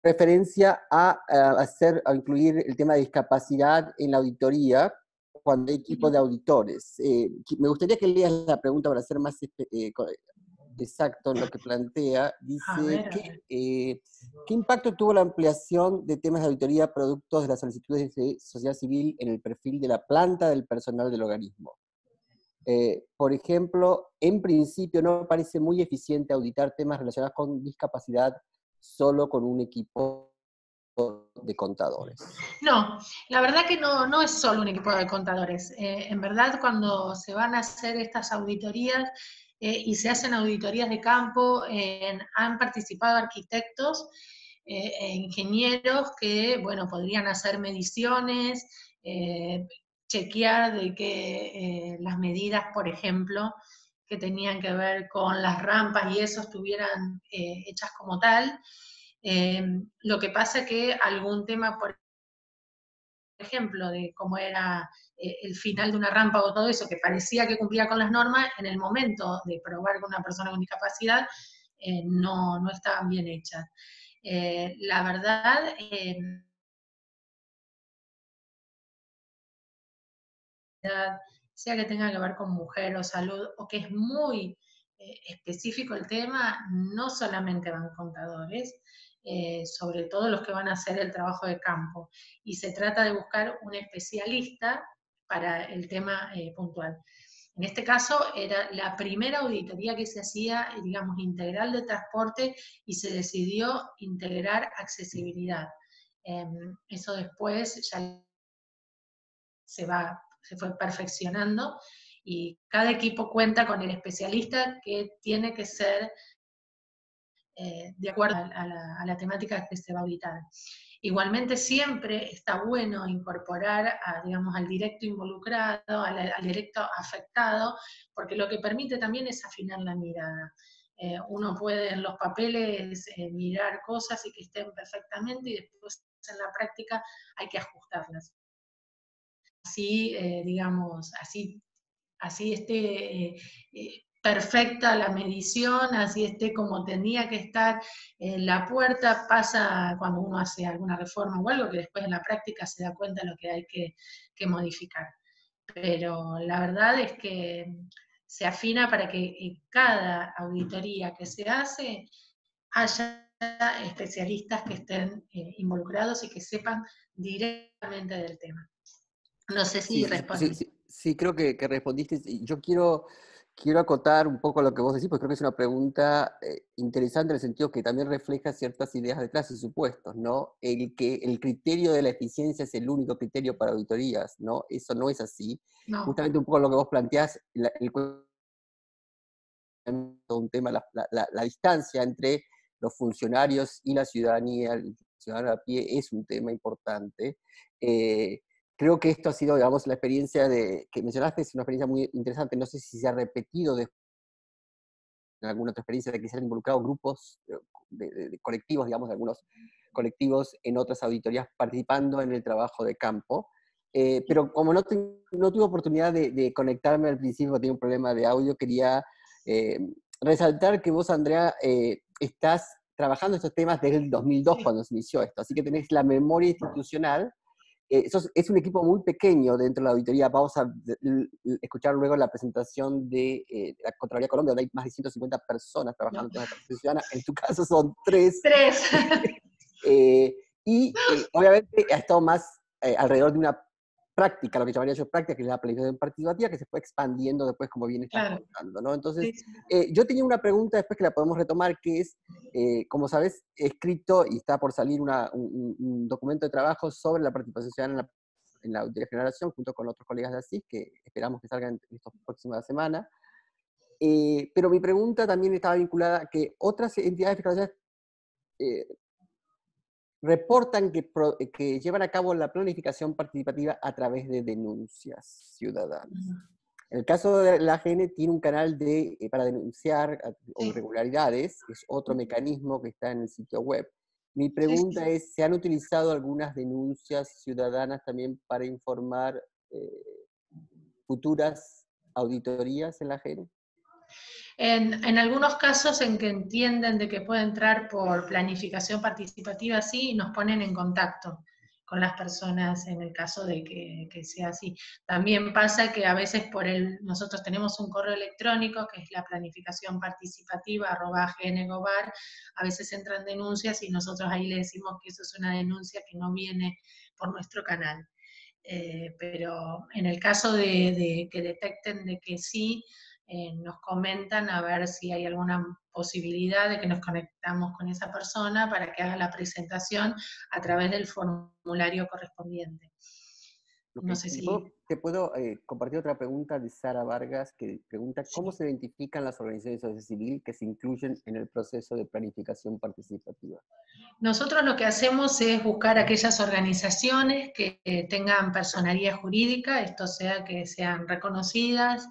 referencia a incluir el tema de discapacidad en la auditoría cuando hay equipo de auditores. Me gustaría que leas la pregunta para ser más exacto en lo que plantea. Dice, ¿qué impacto tuvo la ampliación de temas de auditoría productos de las solicitudes de sociedad civil en el perfil de la planta del personal del organismo? Por ejemplo, en principio no parece muy eficiente auditar temas relacionados con discapacidad solo con un equipo de contadores. No, la verdad que no es solo un equipo de contadores. En verdad, cuando se van a hacer estas auditorías y se hacen auditorías de campo, han participado arquitectos e ingenieros que, bueno, podrían hacer mediciones, chequear de que las medidas, por ejemplo, que tenían que ver con las rampas y eso estuvieran hechas como tal. Lo que pasa es que algún tema, por ejemplo, de cómo era el final de una rampa o todo eso, que parecía que cumplía con las normas, en el momento de probar con una persona con discapacidad, no estaban bien hechas. La verdad, sea que tenga que ver con mujer o salud, o que es muy específico el tema, no solamente van contadores, sobre todo los que van a hacer el trabajo de campo. Y se trata de buscar un especialista para el tema puntual. En este caso era la primera auditoría que se hacía, digamos, integral de transporte y se decidió integrar accesibilidad. Eso después ya se fue perfeccionando y cada equipo cuenta con el especialista que tiene que ser de acuerdo a la temática que se va a auditar. Igualmente siempre está bueno incorporar digamos, al directo involucrado, al directo afectado, porque lo que permite también es afinar la mirada. Uno puede en los papeles mirar cosas y que estén perfectamente y después en la práctica hay que ajustarlas. Así, digamos, así esté perfecta la medición, así esté como tenía que estar. La puerta pasa cuando uno hace alguna reforma o algo que después en la práctica se da cuenta de lo que hay que modificar. Pero la verdad es que se afina para que en cada auditoría que se hace haya especialistas que estén involucrados y que sepan directamente del tema. No sé si respondí. Sí, creo que respondiste. Yo quiero acotar un poco lo que vos decís, porque creo que es una pregunta interesante en el sentido que también refleja ciertas ideas detrás y supuestos, ¿no? Que el criterio de la eficiencia es el único criterio para auditorías, ¿no? Eso no es así. No. Justamente un poco lo que vos planteás, un tema, la distancia entre los funcionarios y la ciudadanía, el ciudadano a pie, es un tema importante. creo que esto ha sido, digamos, la experiencia que mencionaste, es una experiencia muy interesante. No sé si se ha repetido en alguna otra experiencia de que se han involucrado grupos de colectivos, digamos, de algunos colectivos en otras auditorías participando en el trabajo de campo. Pero como no tuve oportunidad de conectarme al principio, tenía un problema de audio, quería resaltar que vos, Andrea, estás trabajando estos temas desde el 2002 cuando se inició esto, así que tenés la memoria institucional. Es un equipo muy pequeño dentro de la auditoría. Vamos a escuchar luego la presentación de la Contraloría Colombia, donde hay más de 150 personas trabajando en temas de participación ciudadana. En tu caso son 3. Tres. Obviamente ha estado más alrededor de una práctica, lo que llamaría yo práctica, que es la planificación participativa, que se fue expandiendo después, como bien estás Claro. contando, ¿no? Entonces, Sí. yo tenía una pregunta después que la podemos retomar, que es, como sabes, he escrito y está por salir un documento de trabajo sobre la participación ciudadana en la Auditoría General de la Nación, junto con otros colegas de ASIS, que esperamos que salgan en estas próximas semanas. Pero mi pregunta también estaba vinculada a que otras entidades fiscalizadas reportan que llevan a cabo la planificación participativa a través de denuncias ciudadanas. En el caso de la AGN tiene un canal para denunciar irregularidades, es otro mecanismo que está en el sitio web. Mi pregunta es, ¿se han utilizado algunas denuncias ciudadanas también para informar futuras auditorías en la AGN? En algunos casos en que entienden de que puede entrar por planificación participativa, sí, y nos ponen en contacto con las personas en el caso de que sea así. También pasa que a veces nosotros tenemos un correo electrónico que es la planificación participativa @gn.gov.ar, a veces entran denuncias y nosotros ahí le decimos que eso es una denuncia que no viene por nuestro canal. Pero en el caso de que detecten de que sí, nos comentan a ver si hay alguna posibilidad de que nos conectamos con esa persona para que haga la presentación a través del formulario correspondiente. Okay. No sé si... Te puedo compartir otra pregunta de Sara Vargas, que pregunta, ¿cómo se identifican las organizaciones de sociedad civil que se incluyen en el proceso de planificación participativa? Nosotros lo que hacemos es buscar aquellas organizaciones que tengan personería jurídica, esto sea que sean reconocidas,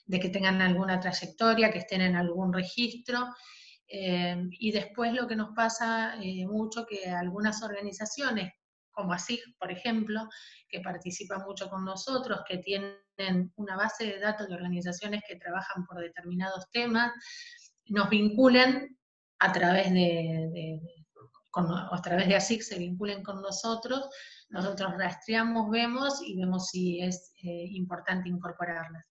de que tengan alguna trayectoria, que estén en algún registro, y después lo que nos pasa mucho que algunas organizaciones, como ASIG, por ejemplo, que participan mucho con nosotros, que tienen una base de datos de organizaciones que trabajan por determinados temas, nos vinculen a través a través de ASIC se vinculen con nosotros rastreamos, vemos y vemos si es importante incorporarlas.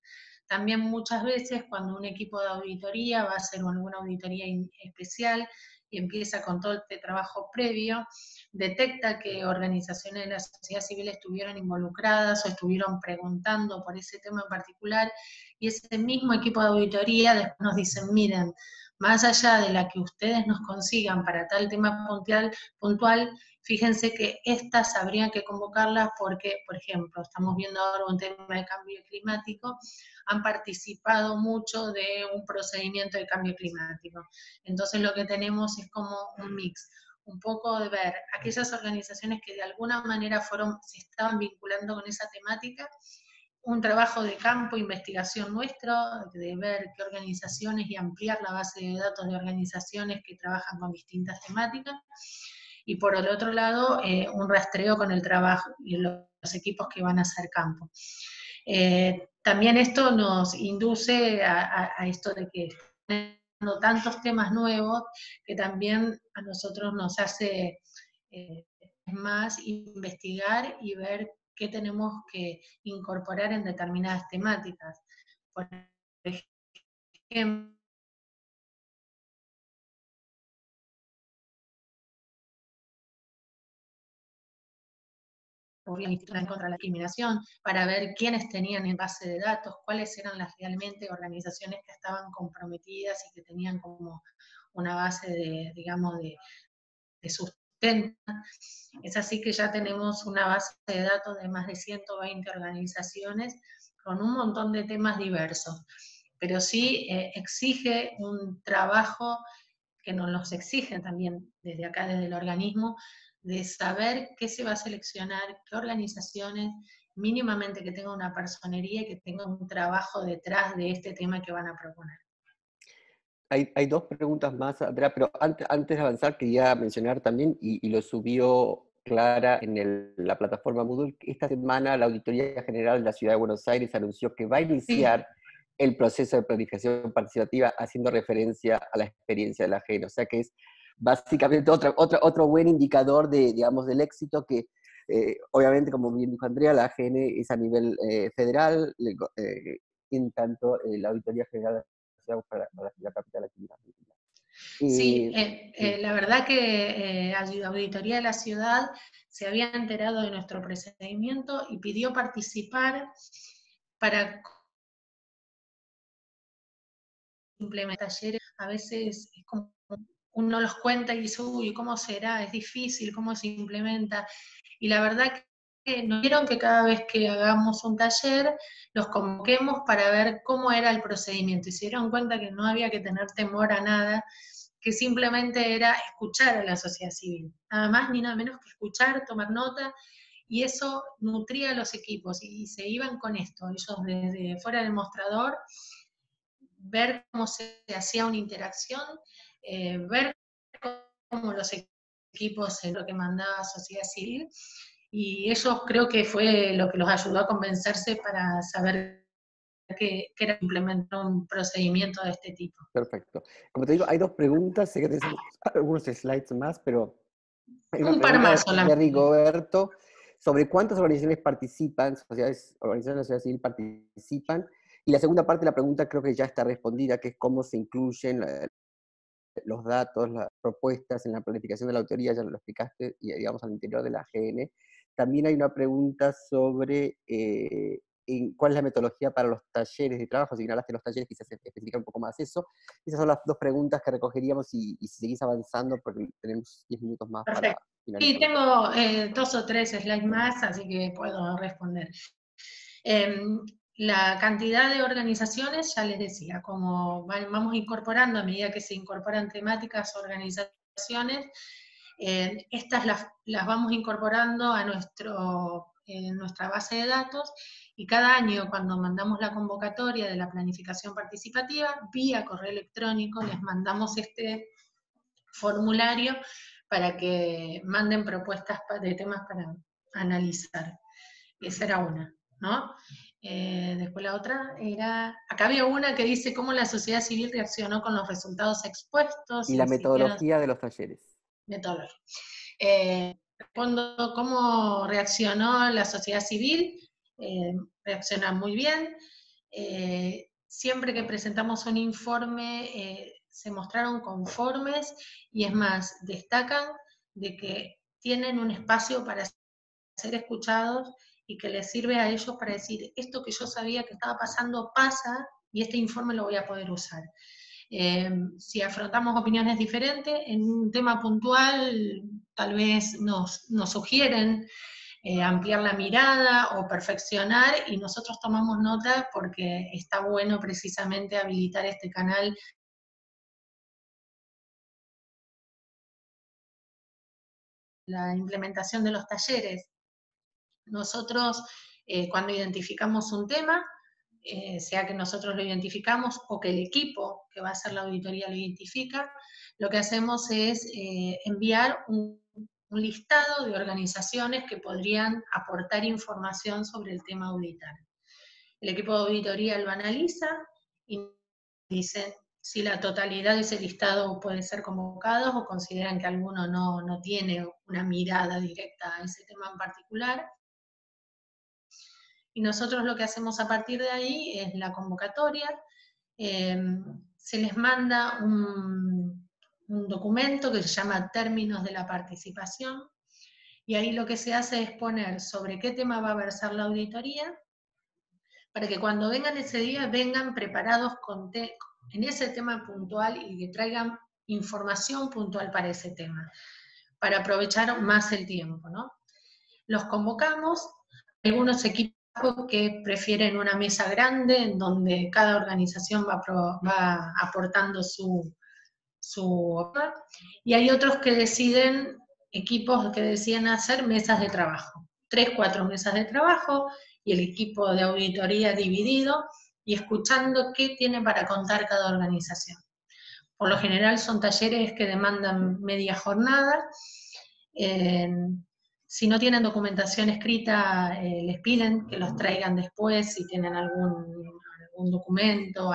También muchas veces cuando un equipo de auditoría va a hacer alguna auditoría especial y empieza con todo este trabajo previo, detecta que organizaciones de la sociedad civil estuvieron involucradas o estuvieron preguntando por ese tema en particular, y ese mismo equipo de auditoría después nos dicen, miren, más allá de la que ustedes nos consigan para tal tema puntual, fíjense que estas habría que convocarlas porque, por ejemplo, estamos viendo ahora un tema de cambio climático, han participado mucho de un procedimiento de cambio climático. Entonces lo que tenemos es como un mix, un poco de ver aquellas organizaciones que de alguna manera se estaban vinculando con esa temática, un trabajo de campo, investigación nuestro, de ver qué organizaciones y ampliar la base de datos de organizaciones que trabajan con distintas temáticas, y por el otro lado, un rastreo con el trabajo y los equipos que van a hacer campo. También esto nos induce a esto de que están tantos temas nuevos que también a nosotros nos hace más investigar y ver qué tenemos que incorporar en determinadas temáticas. Por ejemplo, el Instituto contra la Discriminación, para ver quiénes tenían en base de datos, cuáles eran las realmente organizaciones que estaban comprometidas y que tenían como una base de, digamos, de sustento. Es así que ya tenemos una base de datos de más de 120 organizaciones con un montón de temas diversos, pero sí exige un trabajo que nos los exigen también desde acá, desde el organismo, de saber qué se va a seleccionar, qué organizaciones mínimamente que tenga una personería y que tenga un trabajo detrás de este tema que van a proponer. Hay dos preguntas más, Andrea, pero antes de avanzar quería mencionar también, y lo subió Clara en la plataforma Moodle, que esta semana la Auditoría General de la Ciudad de Buenos Aires anunció que va a iniciar el proceso de planificación participativa haciendo referencia a la experiencia de la AGN. O sea que es básicamente otro buen indicador digamos, del éxito que, obviamente, como bien dijo Andrea, la AGN es a nivel federal, en tanto la Auditoría General para la capital aquí. Sí, Sí. la verdad que la Auditoría de la Ciudad se había enterado de nuestro procedimiento y pidió participar para implementar talleres. A veces es como uno los cuenta y dice, uy, ¿cómo será? Es difícil, ¿cómo se implementa? Y la verdad que nos dieron que cada vez que hagamos un taller, los convoquemos para ver cómo era el procedimiento. Y se dieron cuenta que no había que tener temor a nada, que simplemente era escuchar a la sociedad civil. Nada más ni nada menos que escuchar, tomar nota, y eso nutría a los equipos, y se iban con esto, ellos desde fuera del mostrador, ver cómo se hacía una interacción, ver cómo los equipos en lo que mandaba sociedad civil, y ellos creo que fue lo que los ayudó a convencerse para saber que era implementar un procedimiento de este tipo. Perfecto. Como te digo, hay dos preguntas, sé que tenés algunos slides más, pero hay una Un par pregunta más de solamente. Rigoberto sobre cuántas organizaciones participan, organizaciones de la sociedad civil participan, y la segunda parte de la pregunta creo que ya está respondida, que es cómo se incluyen los datos, las propuestas en la planificación de la autoría, ya lo explicaste, y digamos al interior de la AGN. También hay una pregunta sobre cuál es la metodología para los talleres de trabajo, si señalaste los talleres, quizás especificar un poco más eso. Esas son las dos preguntas que recogeríamos, y si seguís avanzando, porque tenemos 10 minutos más. Perfecto. Para finalizar. Sí, tengo 2 o 3 slides más, así que puedo responder. La cantidad de organizaciones, ya les decía, como vamos incorporando a medida que se incorporan temáticas, organizaciones, estas las vamos incorporando a nuestra base de datos, y cada año cuando mandamos la convocatoria de la planificación participativa, vía correo electrónico les mandamos este formulario para que manden propuestas de temas para analizar. Esa era una, ¿no? Después la otra era, acá había una que dice cómo la sociedad civil reaccionó con los resultados expuestos. Y la metodología de los talleres. Metodología. Respondo cómo reaccionó la sociedad civil. Reacciona muy bien. Siempre que presentamos un informe, se mostraron conformes, y es más, destacan de que tienen un espacio para ser escuchados y que les sirve a ellos para decir, esto que yo sabía que estaba pasando pasa, y este informe lo voy a poder usar. Si afrontamos opiniones diferentes en un tema puntual, tal vez nos sugieren ampliar la mirada o perfeccionar, y nosotros tomamos nota porque está bueno precisamente habilitar este canal. La implementación de los talleres. Nosotros, cuando identificamos un tema, sea que nosotros lo identificamos o que el equipo que va a hacer la auditoría lo identifica, lo que hacemos es enviar un listado de organizaciones que podrían aportar información sobre el tema a auditar. El equipo de auditoría lo analiza y dice si la totalidad de ese listado puede ser convocado, o consideran que alguno no tiene una mirada directa a ese tema en particular. Y nosotros lo que hacemos a partir de ahí es la convocatoria. Se les manda un documento que se llama Términos de la Participación, y ahí lo que se hace es poner sobre qué tema va a versar la auditoría, para que cuando vengan ese día vengan preparados en ese tema puntual y que traigan información puntual para ese tema, para aprovechar más el tiempo, ¿no? Los convocamos, algunos equipos que prefieren una mesa grande en donde cada organización va aportando su y hay otros que deciden, equipos que deciden hacer mesas de trabajo, 3, 4 mesas de trabajo, y el equipo de auditoría dividido, y escuchando qué tiene para contar cada organización. Por lo general son talleres que demandan media jornada. Si no tienen documentación escrita, les piden que los traigan después, si tienen algún documento,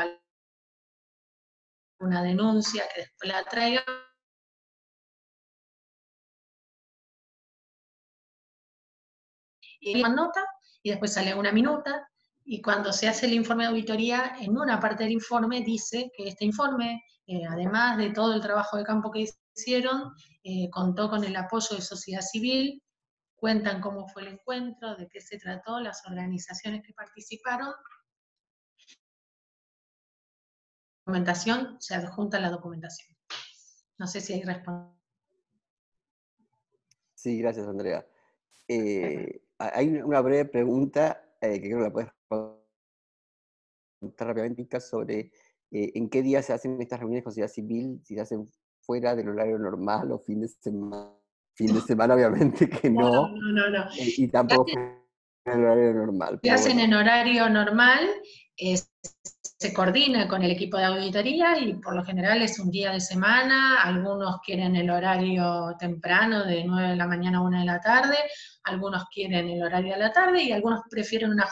alguna denuncia, que después la traigan. Y toman nota, y después sale una minuta, y cuando se hace el informe de auditoría, en una parte del informe dice que este informe, además de todo el trabajo de campo que hicieron, contó con el apoyo de sociedad civil, cuentan cómo fue el encuentro, de qué se trató, las organizaciones que participaron. Documentación, se adjunta la documentación. No sé si hay respuesta. Sí, gracias, Andrea. Hay una breve pregunta que creo que la puedes contar rápidamente, Ica, sobre en qué días se hacen estas reuniones con sociedad civil, si se hacen fuera del horario normal o fin de semana. Fin de semana, obviamente que no. No. Y tampoco fuera del horario normal. Se hacen en horario normal, se coordina con el equipo de auditoría y por lo general es un día de semana, algunos quieren el horario temprano de 9 de la mañana a 1 de la tarde, algunos quieren el horario de la tarde y algunos prefieren una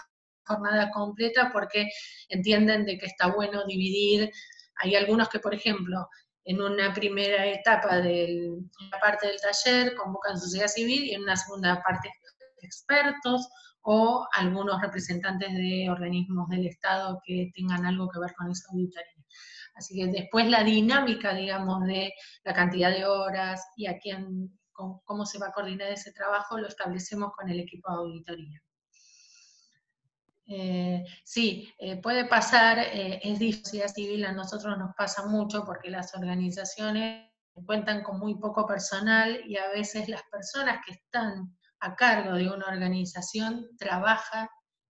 jornada completa porque entienden de que está bueno dividir. Hay algunos que, por ejemplo, en una primera etapa de la parte del taller convocan sociedad civil y en una segunda parte expertos, o algunos representantes de organismos del Estado que tengan algo que ver con esa auditoría. Así que después la dinámica, digamos, de la cantidad de horas y a quién, cómo se va a coordinar ese trabajo, lo establecemos con el equipo de auditoría. Sí, puede pasar, es difícil, sociedad civil a nosotros nos pasa mucho porque las organizaciones cuentan con muy poco personal y a veces las personas que están a cargo de una organización trabaja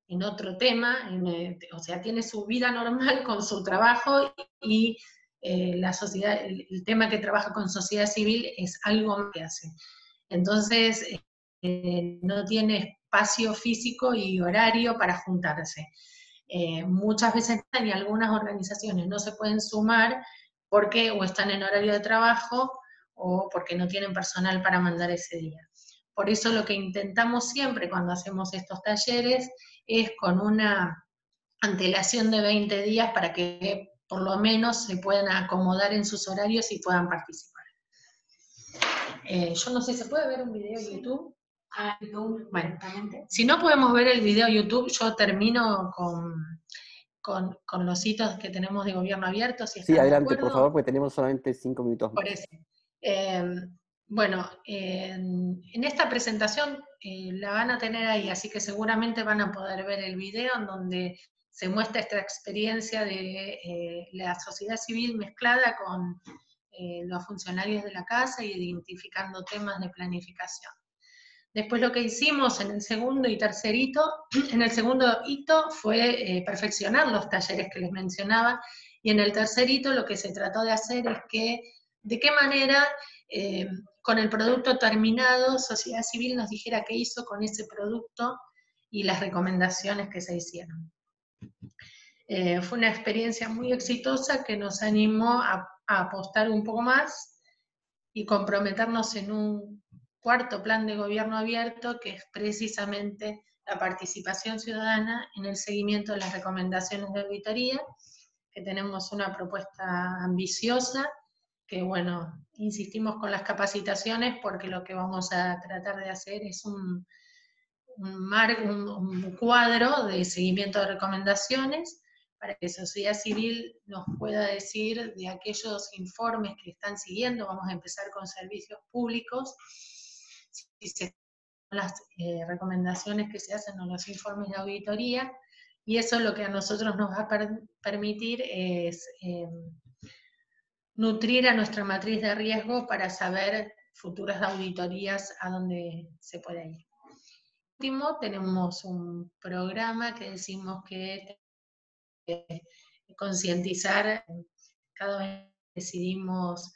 en otro tema, o sea, tiene su vida normal con su trabajo y la sociedad, el tema que trabaja con sociedad civil es algo que hace. Entonces, no tiene espacio físico y horario para juntarse. Muchas veces y algunas organizaciones no se pueden sumar porque o están en horario de trabajo o porque no tienen personal para mandar ese día. Por eso lo que intentamos siempre cuando hacemos estos talleres es con una antelación de 20 días para que por lo menos se puedan acomodar en sus horarios y puedan participar. Yo no sé, ¿se puede ver un video de YouTube? Bueno, si no podemos ver el video YouTube, yo termino con los hitos que tenemos de gobierno abierto. Si sí, adelante, de por favor, porque tenemos solamente 5 minutos más. Por eso. Bueno, en esta presentación la van a tener ahí, así que seguramente van a poder ver el video en donde se muestra esta experiencia de la sociedad civil mezclada con los funcionarios de la casa y identificando temas de planificación. Después lo que hicimos en el segundo y tercer hito, en el segundo hito fue perfeccionar los talleres que les mencionaba, y en el tercer hito lo que se trató de hacer es que, de qué manera, con el producto terminado, sociedad civil nos dijera qué hizo con ese producto y las recomendaciones que se hicieron. Fue una experiencia muy exitosa que nos animó a apostar un poco más y comprometernos en un cuarto plan de gobierno abierto, que es precisamente la participación ciudadana en el seguimiento de las recomendaciones de auditoría, que tenemos una propuesta ambiciosa, que bueno, insistimos con las capacitaciones porque lo que vamos a tratar de hacer es un cuadro de seguimiento de recomendaciones para que la sociedad civil nos pueda decir de aquellos informes que están siguiendo. Vamos a empezar con servicios públicos, si se las recomendaciones que se hacen en los informes de auditoría, y eso lo que a nosotros nos va a permitir es nutrir a nuestra matriz de riesgo para saber futuras auditorías a dónde se puede ir. Último, tenemos un programa que decimos que concientizar, cada vez decidimos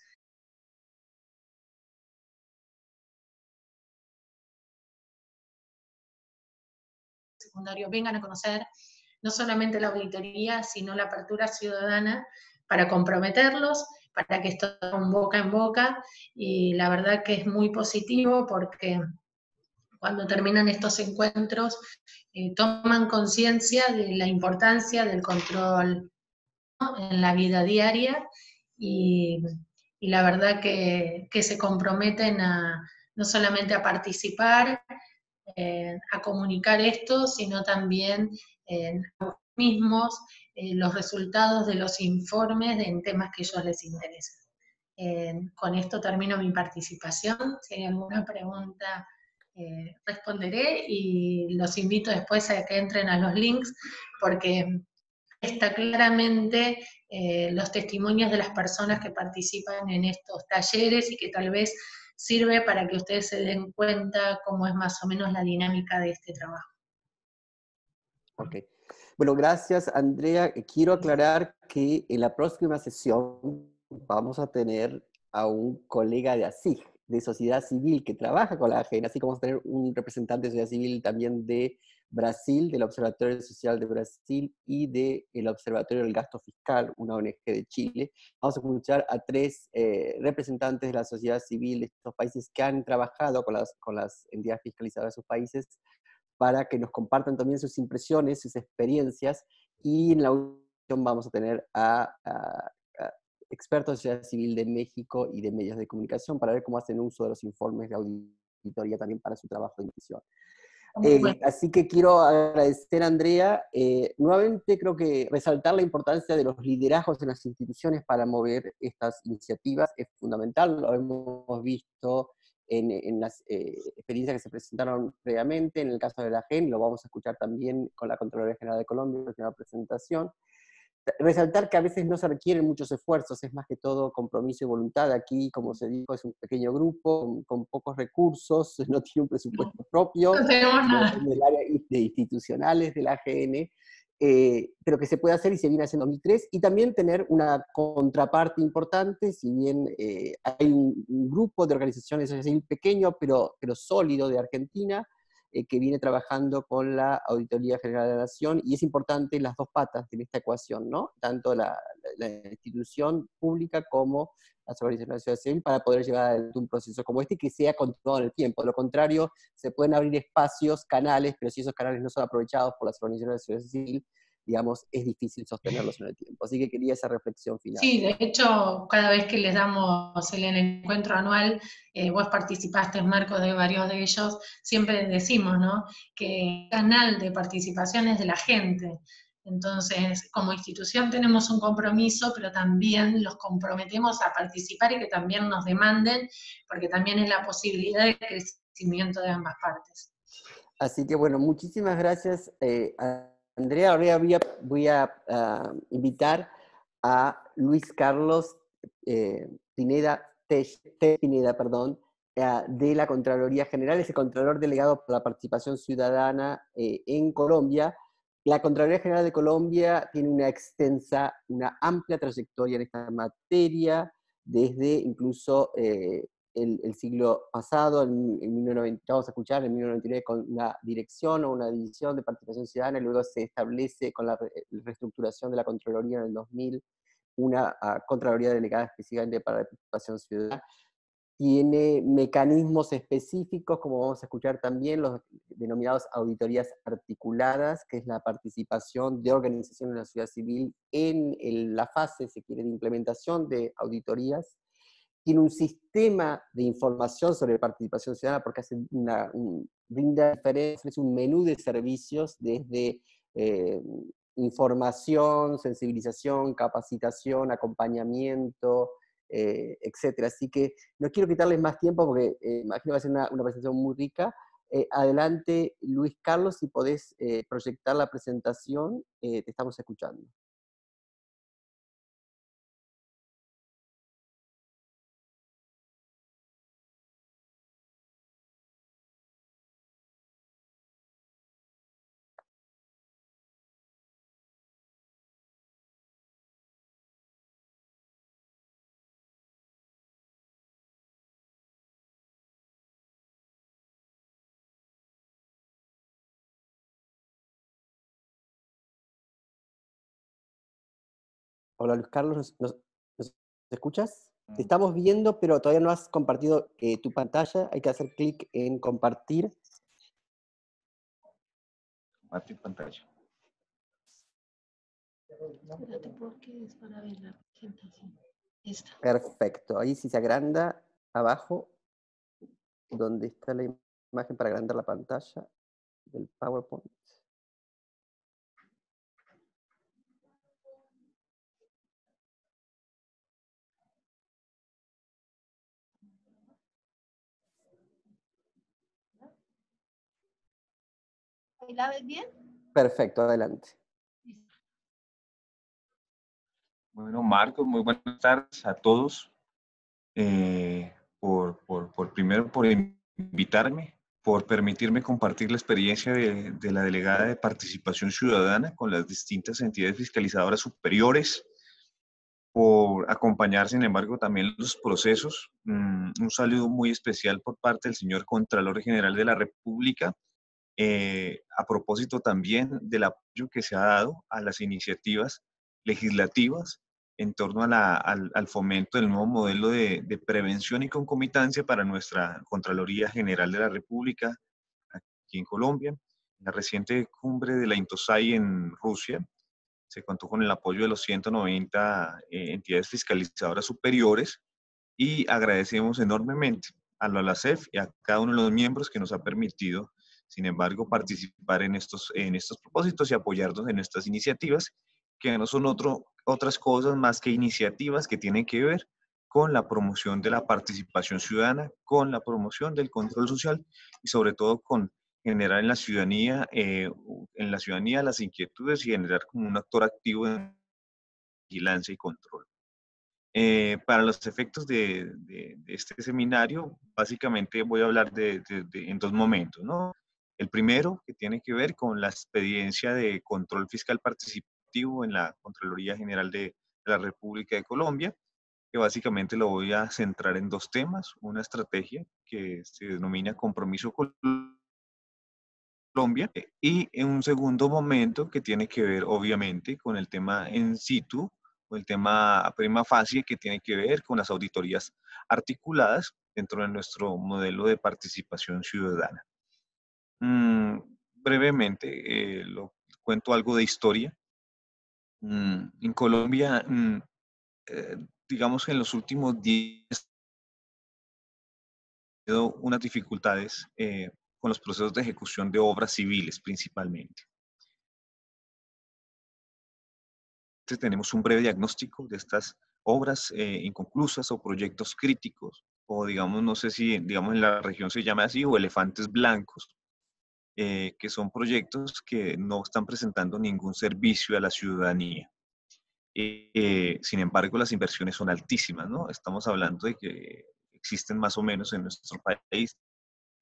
secundario vengan a conocer no solamente la auditoría, sino la apertura ciudadana para comprometerlos, para que esto en boca en boca, y la verdad que es muy positivo porque cuando terminan estos encuentros toman conciencia de la importancia del control, ¿no?, en la vida diaria, y, y la verdad que se comprometen no solamente a participar, a comunicar esto, sino también a mismos los resultados de los informes en temas que a ellos les interesan. Con esto termino mi participación. Si hay alguna pregunta, responderé, y los invito después a que entren a los links, porque está claramente los testimonios de las personas que participan en estos talleres y que tal vez sirve para que ustedes se den cuenta cómo es más o menos la dinámica de este trabajo. Ok. Bueno, gracias, Andrea. Quiero aclarar que en la próxima sesión vamos a tener a un colega de ASIG, de sociedad civil, que trabaja con la AGN, así como vamos a tener un representante de sociedad civil también de Brasil, del Observatorio Social de Brasil y del Observatorio del Gasto Fiscal, una ONG de Chile. Vamos a escuchar a tres representantes de la sociedad civil de estos países que han trabajado con las entidades fiscalizadoras de sus países para que nos compartan también sus impresiones, sus experiencias, y en la audición vamos a tener a expertos de sociedad civil de México y de medios de comunicación para ver cómo hacen uso de los informes de auditoría también para su trabajo de emisión. Así que quiero agradecer a Andrea. Nuevamente creo que resaltar la importancia de los liderazgos en las instituciones para mover estas iniciativas es fundamental. Lo hemos visto en las experiencias que se presentaron previamente, en el caso de la GEN, lo vamos a escuchar también con la Contraloría General de Colombia en la última presentación. Resaltar que a veces no se requieren muchos esfuerzos, es más que todo compromiso y voluntad. Aquí, como se dijo, es un pequeño grupo con pocos recursos, no tiene un presupuesto propio, No tenemos nada. del área de institucionales de la AGN, pero que se puede hacer y se viene haciendo en 2003, y también tener una contraparte importante, si bien hay un grupo de organizaciones pequeño pero sólido de Argentina, que viene trabajando con la Auditoría General de la Nación, y es importante las dos patas de esta ecuación, ¿no? Tanto la institución pública como las organizaciones de la sociedad civil, para poder llevar adelante un proceso como este que sea continuado en el tiempo. De lo contrario, se pueden abrir espacios, canales, pero si esos canales no son aprovechados por las organizaciones de la sociedad civil, digamos, es difícil sostenerlos en el tiempo. Así que quería esa reflexión final. Sí, de hecho, cada vez que les damos el encuentro anual, vos participaste en marco de varios de ellos, siempre decimos, ¿no?, que el canal de participación es de la gente. Entonces, como institución tenemos un compromiso, pero también los comprometemos a participar y que también nos demanden, porque también es la posibilidad de crecimiento de ambas partes. Así que bueno, muchísimas gracias, Andrea. Ahora voy a invitar a Luis Carlos Pineda, Pineda, perdón, de la Contraloría General, es el Contralor Delegado para la Participación Ciudadana en Colombia. La Contraloría General de Colombia tiene una amplia trayectoria en esta materia, desde incluso el siglo pasado, en 1990, vamos a escuchar, en 1999, con una dirección o una división de participación ciudadana, y luego se establece con la reestructuración de la Contraloría en el 2000, una Contraloría Delegada específicamente para la participación ciudadana. Tiene mecanismos específicos, como vamos a escuchar también, los denominados auditorías articuladas, que es la participación de organizaciones de la sociedad civil en la fase, se quiere, de implementación de auditorías. Tiene un sistema de información sobre participación ciudadana, porque brinda ofrece un menú de servicios desde información, sensibilización, capacitación, acompañamiento, etcétera. Así que no quiero quitarles más tiempo porque imagino que va a ser una presentación muy rica. Adelante, Luis Carlos, si podés proyectar la presentación, te estamos escuchando. Hola Luis Carlos, ¿nos escuchas? Te estamos viendo, pero todavía no has compartido tu pantalla. Hay que hacer clic en compartir. Compartir pantalla. Espérate, porque es para ver la presentación. Esta. Perfecto. Ahí si se agranda abajo, donde está la imagen para agrandar la pantalla del PowerPoint. ¿Ahí la ves bien? Perfecto, adelante. Bueno, Marcos, muy buenas tardes a todos. Primero por invitarme, por permitirme compartir la experiencia de la delegada de participación ciudadana con las distintas entidades fiscalizadoras superiores, por acompañar, sin embargo, también los procesos. Un saludo muy especial por parte del señor Contralor General de la República, a propósito también del apoyo que se ha dado a las iniciativas legislativas en torno al fomento del nuevo modelo de prevención y concomitancia para nuestra Contraloría General de la República aquí en Colombia. En la reciente cumbre de la INTOSAI en Rusia se contó con el apoyo de los 190 entidades fiscalizadoras superiores, y agradecemos enormemente a la OLACEF y a cada uno de los miembros que nos ha permitido, sin embargo, participar en estos propósitos y apoyarnos en estas iniciativas, que no son otras cosas más que iniciativas que tienen que ver con la promoción de la participación ciudadana, con la promoción del control social y sobre todo con generar en la ciudadanía las inquietudes y generar como un actor activo de vigilancia y control. Para los efectos de este seminario, básicamente voy a hablar en dos momentos, ¿no? El primero, que tiene que ver con la experiencia de control fiscal participativo en la Contraloría General de la República de Colombia, que básicamente lo voy a centrar en dos temas: una estrategia que se denomina Compromiso Colombia, y en un segundo momento que tiene que ver obviamente con el tema in situ, o el tema prima facie, que tiene que ver con las auditorías articuladas dentro de nuestro modelo de participación ciudadana. Brevemente, lo cuento algo de historia. En Colombia, eh, digamos que en los últimos 10 ha habido unas dificultades con los procesos de ejecución de obras civiles principalmente. Entonces tenemos un breve diagnóstico de estas obras inconclusas o proyectos críticos, o digamos, no sé si digamos en la región se llama así, o elefantes blancos, que son proyectos que no están presentando ningún servicio a la ciudadanía. Sin embargo, las inversiones son altísimas, ¿no? Estamos hablando de que existen más o menos en nuestro país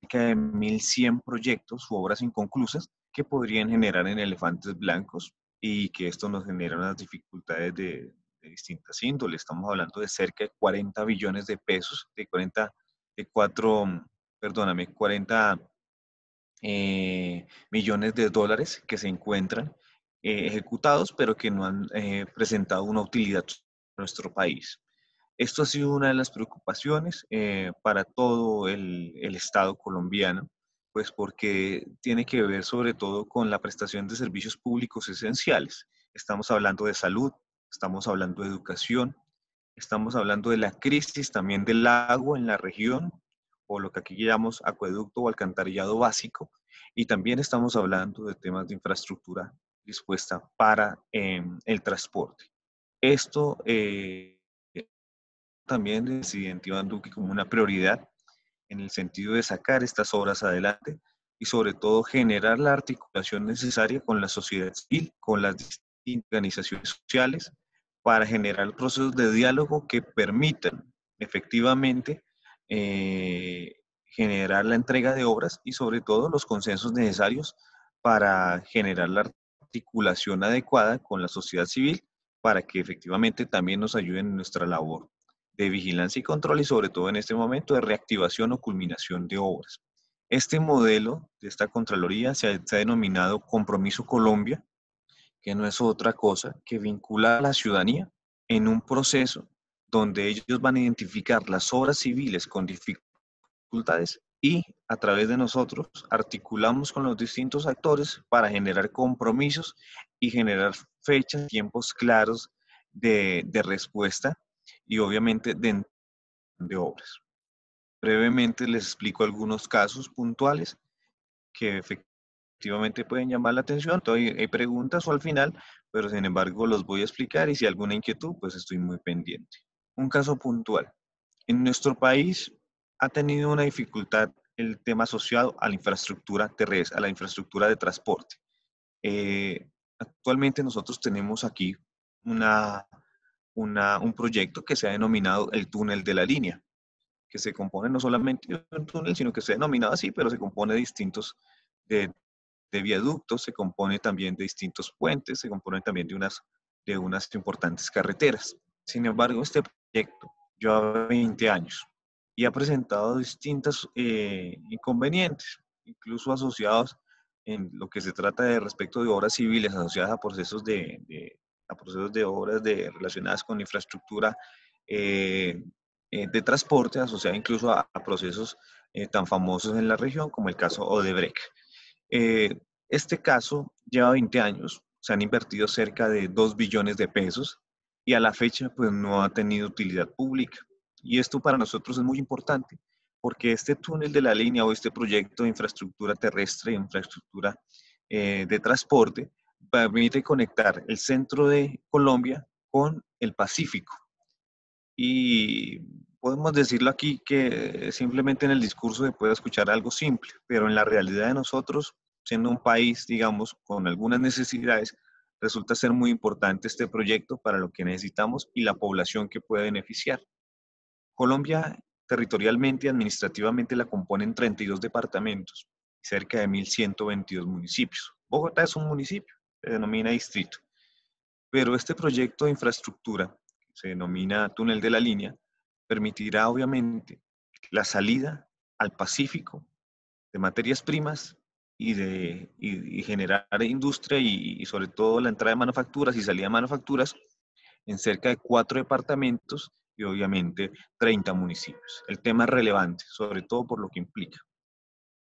cerca de 1.100 proyectos u obras inconclusas que podrían generar en elefantes blancos, y que esto nos genera unas dificultades de distintas índoles. Estamos hablando de cerca de 40 billones de pesos, perdóname, 40 millones de dólares que se encuentran ejecutados, pero que no han presentado una utilidad a nuestro país. Esto ha sido una de las preocupaciones para todo el Estado colombiano, pues porque tiene que ver sobre todo con la prestación de servicios públicos esenciales. Estamos hablando de salud, estamos hablando de educación, estamos hablando de la crisis también del agua en la región, o lo que aquí llamamos acueducto o alcantarillado básico, y también estamos hablando de temas de infraestructura dispuesta para el transporte. Esto también el presidente Iván Duque como una prioridad en el sentido de sacar estas obras adelante y sobre todo generar la articulación necesaria con la sociedad civil, con las distintas organizaciones sociales, para generar procesos de diálogo que permitan efectivamente generar la entrega de obras y sobre todo los consensos necesarios para generar la articulación adecuada con la sociedad civil, para que efectivamente también nos ayuden en nuestra labor de vigilancia y control, y sobre todo en este momento de reactivación o culminación de obras. Este modelo de esta Contraloría se ha denominado Compromiso Colombia, que no es otra cosa que vincular a la ciudadanía en un proceso donde ellos van a identificar las obras civiles con dificultades y a través de nosotros articulamos con los distintos actores para generar compromisos y generar fechas, tiempos claros de respuesta y obviamente de obras. Brevemente les explico algunos casos puntuales que efectivamente pueden llamar la atención. Hay preguntas o al final, pero sin embargo los voy a explicar y si hay alguna inquietud, pues estoy muy pendiente. Un caso puntual. En nuestro país ha tenido una dificultad el tema asociado a la infraestructura terrestre, a la infraestructura de transporte. Actualmente nosotros tenemos aquí un proyecto que se ha denominado el túnel de la línea, que se compone no solamente de un túnel, sino que se ha denominado así, pero se compone de distintos de viaductos, se compone también de distintos puentes, se compone también de unas importantes carreteras. Sin embargo, este proyecto lleva 20 años y ha presentado distintos inconvenientes, incluso asociados en lo que se trata de respecto de obras civiles asociadas a procesos de obras relacionadas con infraestructura de transporte, asociada incluso a procesos tan famosos en la región como el caso Odebrecht. Este caso lleva 20 años, se han invertido cerca de 2 billones de pesos y a la fecha pues no ha tenido utilidad pública. Y esto para nosotros es muy importante porque este túnel de la línea o este proyecto de infraestructura terrestre, infraestructura de transporte, permite conectar el centro de Colombia con el Pacífico. Y podemos decirlo aquí que simplemente en el discurso se puede escuchar algo simple, pero en la realidad de nosotros, siendo un país, digamos, con algunas necesidades, resulta ser muy importante este proyecto para lo que necesitamos y la población que puede beneficiar. Colombia, territorialmente y administrativamente, la componen 32 departamentos y cerca de 1.122 municipios. Bogotá es un municipio, se denomina distrito. Pero este proyecto de infraestructura, que se denomina Túnel de la Línea, permitirá obviamente la salida al Pacífico de materias primas y generar industria y sobre todo la entrada de manufacturas y salida de manufacturas en cerca de 4 departamentos y obviamente 30 municipios. El tema es relevante, sobre todo por lo que implica.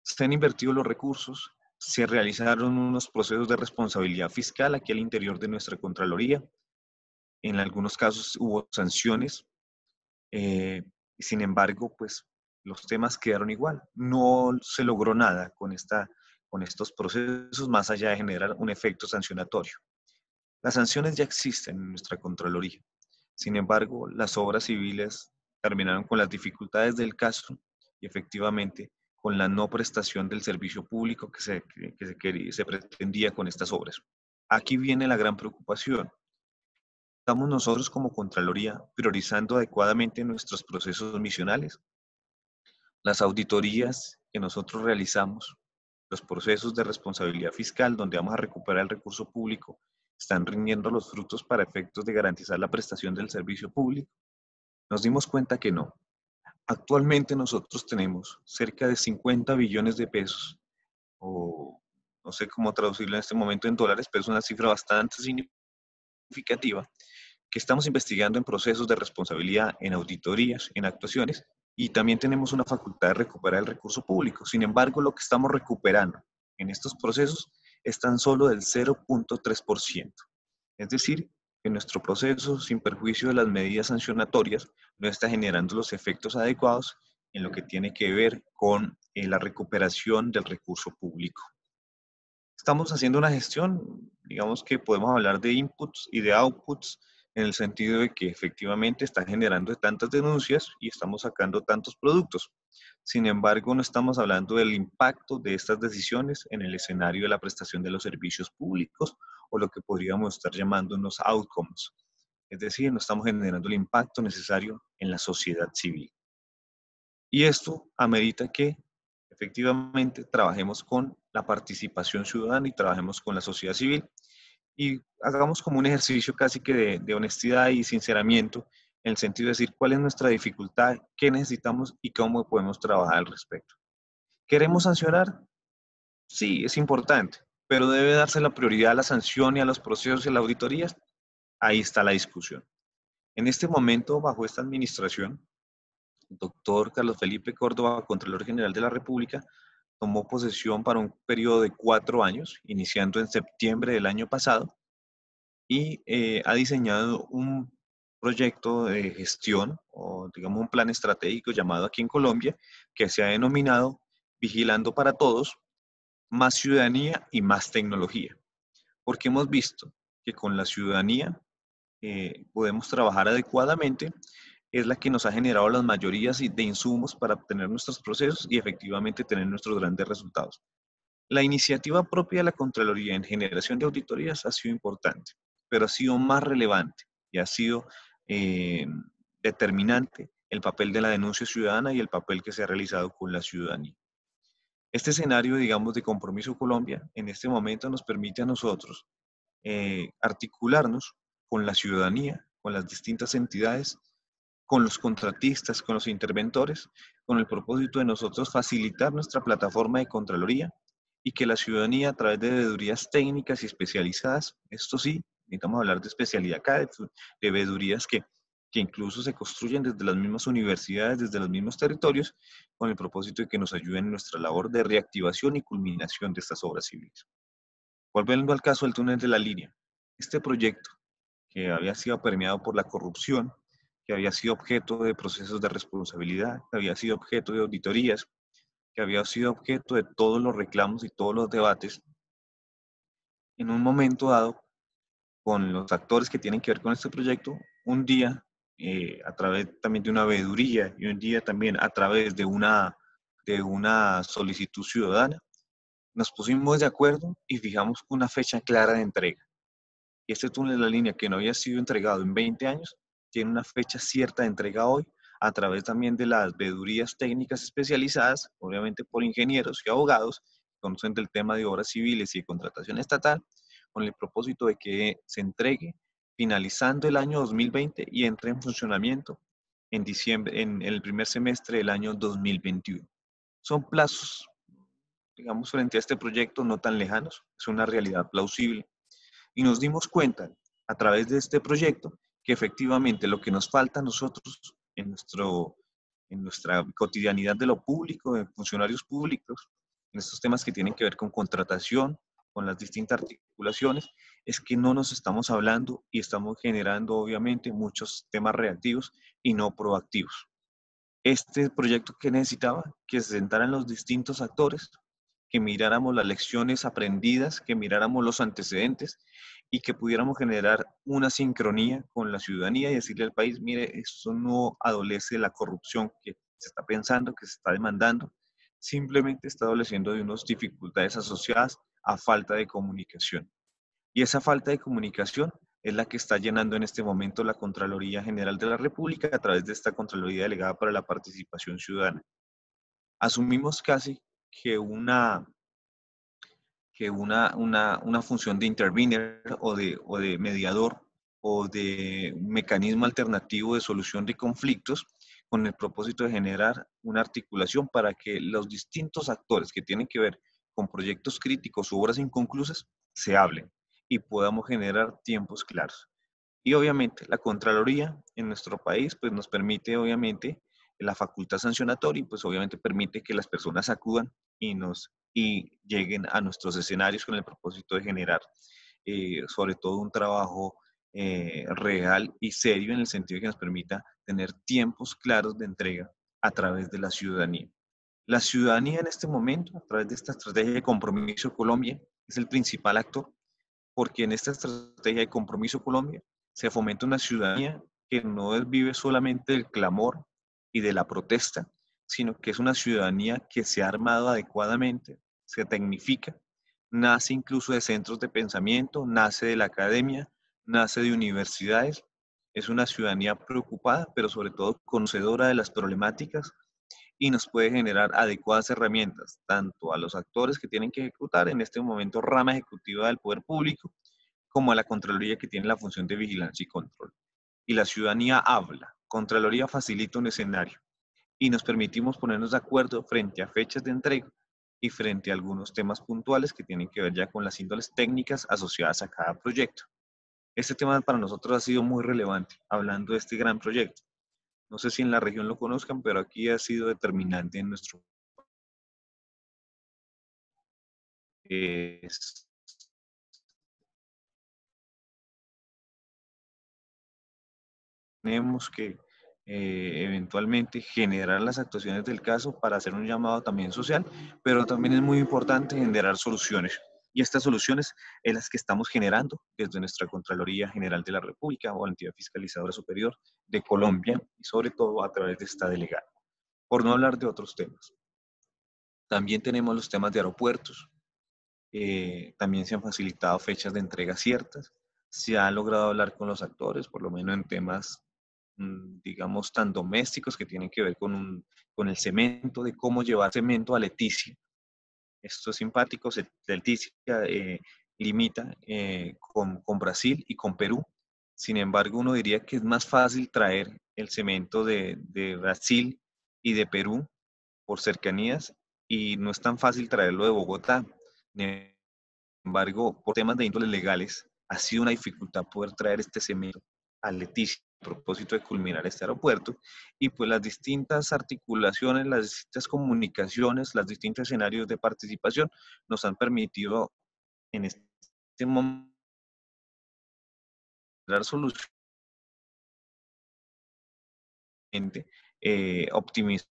Se han invertido los recursos, se realizaron unos procesos de responsabilidad fiscal aquí al interior de nuestra Contraloría. En algunos casos hubo sanciones, sin embargo, pues los temas quedaron igual. No se logró nada con estos procesos más allá de generar un efecto sancionatorio. Las sanciones ya existen en nuestra Contraloría. Sin embargo, las obras civiles terminaron con las dificultades del caso y efectivamente con la no prestación del servicio público que se pretendía con estas obras. Aquí viene la gran preocupación. ¿Estamos nosotros como Contraloría priorizando adecuadamente nuestros procesos misionales? Las auditorías que nosotros realizamos, los procesos de responsabilidad fiscal donde vamos a recuperar el recurso público, ¿están rindiendo los frutos para efectos de garantizar la prestación del servicio público? Nos dimos cuenta que no. Actualmente nosotros tenemos cerca de 50 billones de pesos, o no sé cómo traducirlo en este momento en dólares, pero es una cifra bastante significativa, que estamos investigando en procesos de responsabilidad, en auditorías, en actuaciones, y también tenemos una facultad de recuperar el recurso público. Sin embargo, lo que estamos recuperando en estos procesos es tan solo del 0.3%. Es decir, que nuestro proceso, sin perjuicio de las medidas sancionatorias, no está generando los efectos adecuados en lo que tiene que ver con la recuperación del recurso público. Estamos haciendo una gestión, digamos que podemos hablar de inputs y de outputs, en el sentido de que efectivamente está generando tantas denuncias y estamos sacando tantos productos. Sin embargo, no estamos hablando del impacto de estas decisiones en el escenario de la prestación de los servicios públicos o lo que podríamos estar llamando unos outcomes. Es decir, no estamos generando el impacto necesario en la sociedad civil. Y esto amerita que efectivamente trabajemos con la participación ciudadana y trabajemos con la sociedad civil y hagamos como un ejercicio casi que de honestidad y sinceramiento en el sentido de decir cuál es nuestra dificultad, qué necesitamos y cómo podemos trabajar al respecto. ¿Queremos sancionar? Sí, es importante, pero debe darse la prioridad a la sanción y a los procesos y a las auditorías. Ahí está la discusión. En este momento, bajo esta administración, el doctor Carlos Felipe Córdoba, Contralor General de la República, tomó posesión para un periodo de 4 años, iniciando en septiembre del año pasado, y ha diseñado un proyecto de gestión, o digamos un plan estratégico llamado aquí en Colombia, que se ha denominado Vigilando para Todos, más ciudadanía y más tecnología. Porque hemos visto que con la ciudadanía podemos trabajar adecuadamente, es la que nos ha generado las mayorías de insumos para obtener nuestros procesos y efectivamente tener nuestros grandes resultados. La iniciativa propia de la Contraloría en generación de auditorías ha sido importante, pero ha sido más relevante y ha sido eh, determinante el papel de la denuncia ciudadana y el papel que se ha realizado con la ciudadanía. Este escenario, digamos, de Compromiso Colombia, en este momento nos permite a nosotros articularnos con la ciudadanía, con las distintas entidades, con los contratistas, con los interventores, con el propósito de nosotros facilitar nuestra plataforma de Contraloría y que la ciudadanía a través de veedurías técnicas y especializadas, esto sí, necesitamos hablar de especialidad acá, de veedurías que incluso se construyen desde las mismas universidades, desde los mismos territorios, con el propósito de que nos ayuden en nuestra labor de reactivación y culminación de estas obras civiles. Volviendo al caso del túnel de la línea, este proyecto que había sido permeado por la corrupción, que había sido objeto de procesos de responsabilidad, que había sido objeto de auditorías, que había sido objeto de todos los reclamos y todos los debates, en un momento dado, con los actores que tienen que ver con este proyecto, un día, a través también de una veeduría y un día también a través de una solicitud ciudadana, nos pusimos de acuerdo y fijamos una fecha clara de entrega. Y este túnel de la línea que no había sido entregado en 20 años, tiene una fecha cierta de entrega hoy, a través también de las veedurías técnicas especializadas, obviamente por ingenieros y abogados, que conocen del tema de obras civiles y de contratación estatal, con el propósito de que se entregue finalizando el año 2020 y entre en funcionamiento en diciembre, en el primer semestre del año 2021. Son plazos, digamos, frente a este proyecto no tan lejanos, es una realidad plausible. Y nos dimos cuenta a través de este proyecto que efectivamente lo que nos falta a nosotros en nuestra cotidianidad de lo público, de funcionarios públicos, en estos temas que tienen que ver con contratación, con las distintas articulaciones, es que no nos estamos hablando y estamos generando obviamente muchos temas reactivos y no proactivos. Este proyecto que necesitaba, que se sentaran los distintos actores, que miráramos las lecciones aprendidas, que miráramos los antecedentes y que pudiéramos generar una sincronía con la ciudadanía y decirle al país, mire, esto no adolece de la corrupción que se está pensando, que se está demandando, simplemente está adoleciendo de unas dificultades asociadas a falta de comunicación. Y esa falta de comunicación es la que está llenando en este momento la Contraloría General de la República a través de esta Contraloría Delegada para la Participación Ciudadana. Asumimos casi que una función de intervener o de mediador o de un mecanismo alternativo de solución de conflictos con el propósito de generar una articulación para que los distintos actores que tienen que ver con proyectos críticos u obras inconclusas se hablen y podamos generar tiempos claros. Y obviamente la Contraloría en nuestro país pues nos permite obviamente la facultad sancionatoria y pues obviamente permite que las personas acudan y lleguen a nuestros escenarios con el propósito de generar sobre todo un trabajo real y serio en el sentido de que nos permita tener tiempos claros de entrega a través de la ciudadanía. La ciudadanía en este momento, a través de esta estrategia de Compromiso Colombia, es el principal actor, porque en esta estrategia de Compromiso Colombia se fomenta una ciudadanía que no vive solamente del clamor y de la protesta, sino que es una ciudadanía que se ha armado adecuadamente, se tecnifica, nace incluso de centros de pensamiento, nace de la academia, nace de universidades, es una ciudadanía preocupada, pero sobre todo conocedora de las problemáticas y nos puede generar adecuadas herramientas, tanto a los actores que tienen que ejecutar, en este momento rama ejecutiva del poder público, como a la Contraloría que tiene la función de vigilancia y control. Y la ciudadanía habla, Contraloría facilita un escenario y nos permitimos ponernos de acuerdo frente a fechas de entrega y frente a algunos temas puntuales que tienen que ver ya con las índoles técnicas asociadas a cada proyecto. Este tema para nosotros ha sido muy relevante, hablando de este gran proyecto. No sé si en la región lo conozcan, pero aquí ha sido determinante en nuestro país. Tenemos que eventualmente generar las actuaciones del caso para hacer un llamado también social, pero también es muy importante generar soluciones. Y estas soluciones es las que estamos generando desde nuestra Contraloría General de la República o la entidad fiscalizadora superior de Colombia y sobre todo a través de esta delegada, por no hablar de otros temas. También tenemos los temas de aeropuertos, también se han facilitado fechas de entrega ciertas, se ha logrado hablar con los actores, por lo menos en temas digamos, tan domésticos que tienen que ver con el cemento, de cómo llevar cemento a Leticia. Esto es simpático, Leticia limita con Brasil y con Perú. Sin embargo, uno diría que es más fácil traer el cemento de Brasil y de Perú por cercanías y no es tan fácil traerlo de Bogotá. Sin embargo, por temas de índole legales, ha sido una dificultad poder traer este cemento a Leticia a propósito de culminar este aeropuerto y pues las distintas articulaciones, las distintas comunicaciones, los distintos escenarios de participación nos han permitido en este momento dar soluciones, optimizar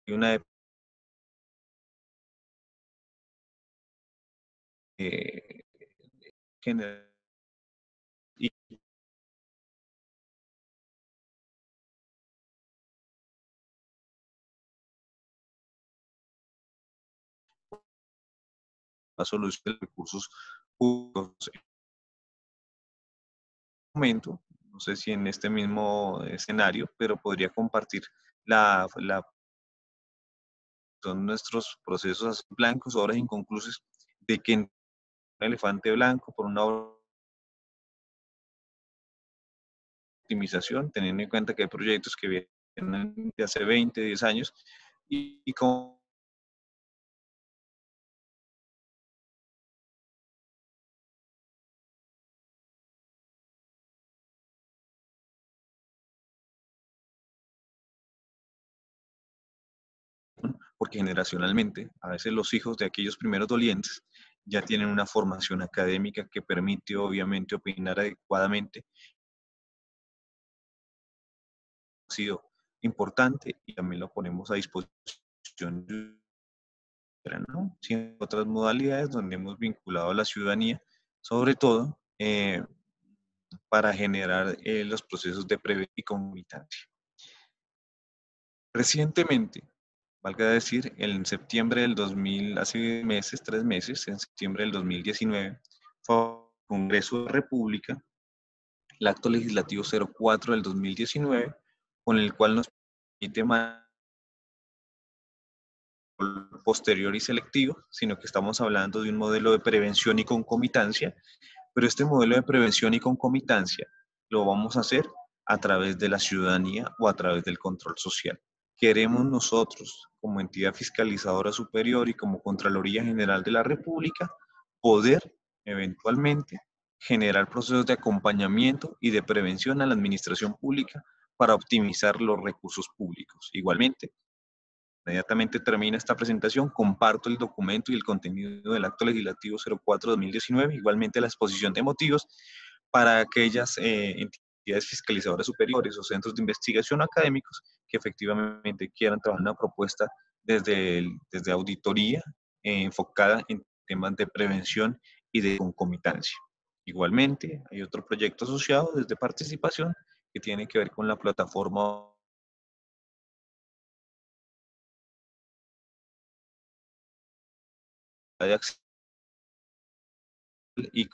una general y la solución de recursos públicos en un momento, no sé si en este mismo escenario, pero podría compartir son nuestros procesos blancos, obras inconclusas, de que un elefante blanco por una optimización, teniendo en cuenta que hay proyectos que vienen de hace 20, 10 años, y como porque generacionalmente, a veces los hijos de aquellos primeros dolientes ya tienen una formación académica que permite obviamente opinar adecuadamente. Ha sido importante y también lo ponemos a disposición de ¿no? Sin otras modalidades donde hemos vinculado a la ciudadanía, sobre todo para generar los procesos de prevención y comunitaria. Recientemente, valga decir, en septiembre del 2000, hace meses, 3 meses, en septiembre del 2019, fue el Congreso de la República, el acto legislativo 04 del 2019, con el cual nos permite posterior y selectivo, sino que estamos hablando de un modelo de prevención y concomitancia, pero este modelo de prevención y concomitancia lo vamos a hacer a través de la ciudadanía o a través del control social. Queremos nosotros, como entidad fiscalizadora superior y como Contraloría General de la República, poder eventualmente generar procesos de acompañamiento y de prevención a la administración pública para optimizar los recursos públicos. Igualmente, inmediatamente termina esta presentación, comparto el documento y el contenido del acto legislativo 04-2019, igualmente la exposición de motivos para aquellas entidades fiscalizadoras superiores o centros de investigación académicos que efectivamente quieran trabajar una propuesta desde auditoría enfocada en temas de prevención y de concomitancia. Igualmente, hay otro proyecto asociado desde participación que tiene que ver con la plataforma de acceso y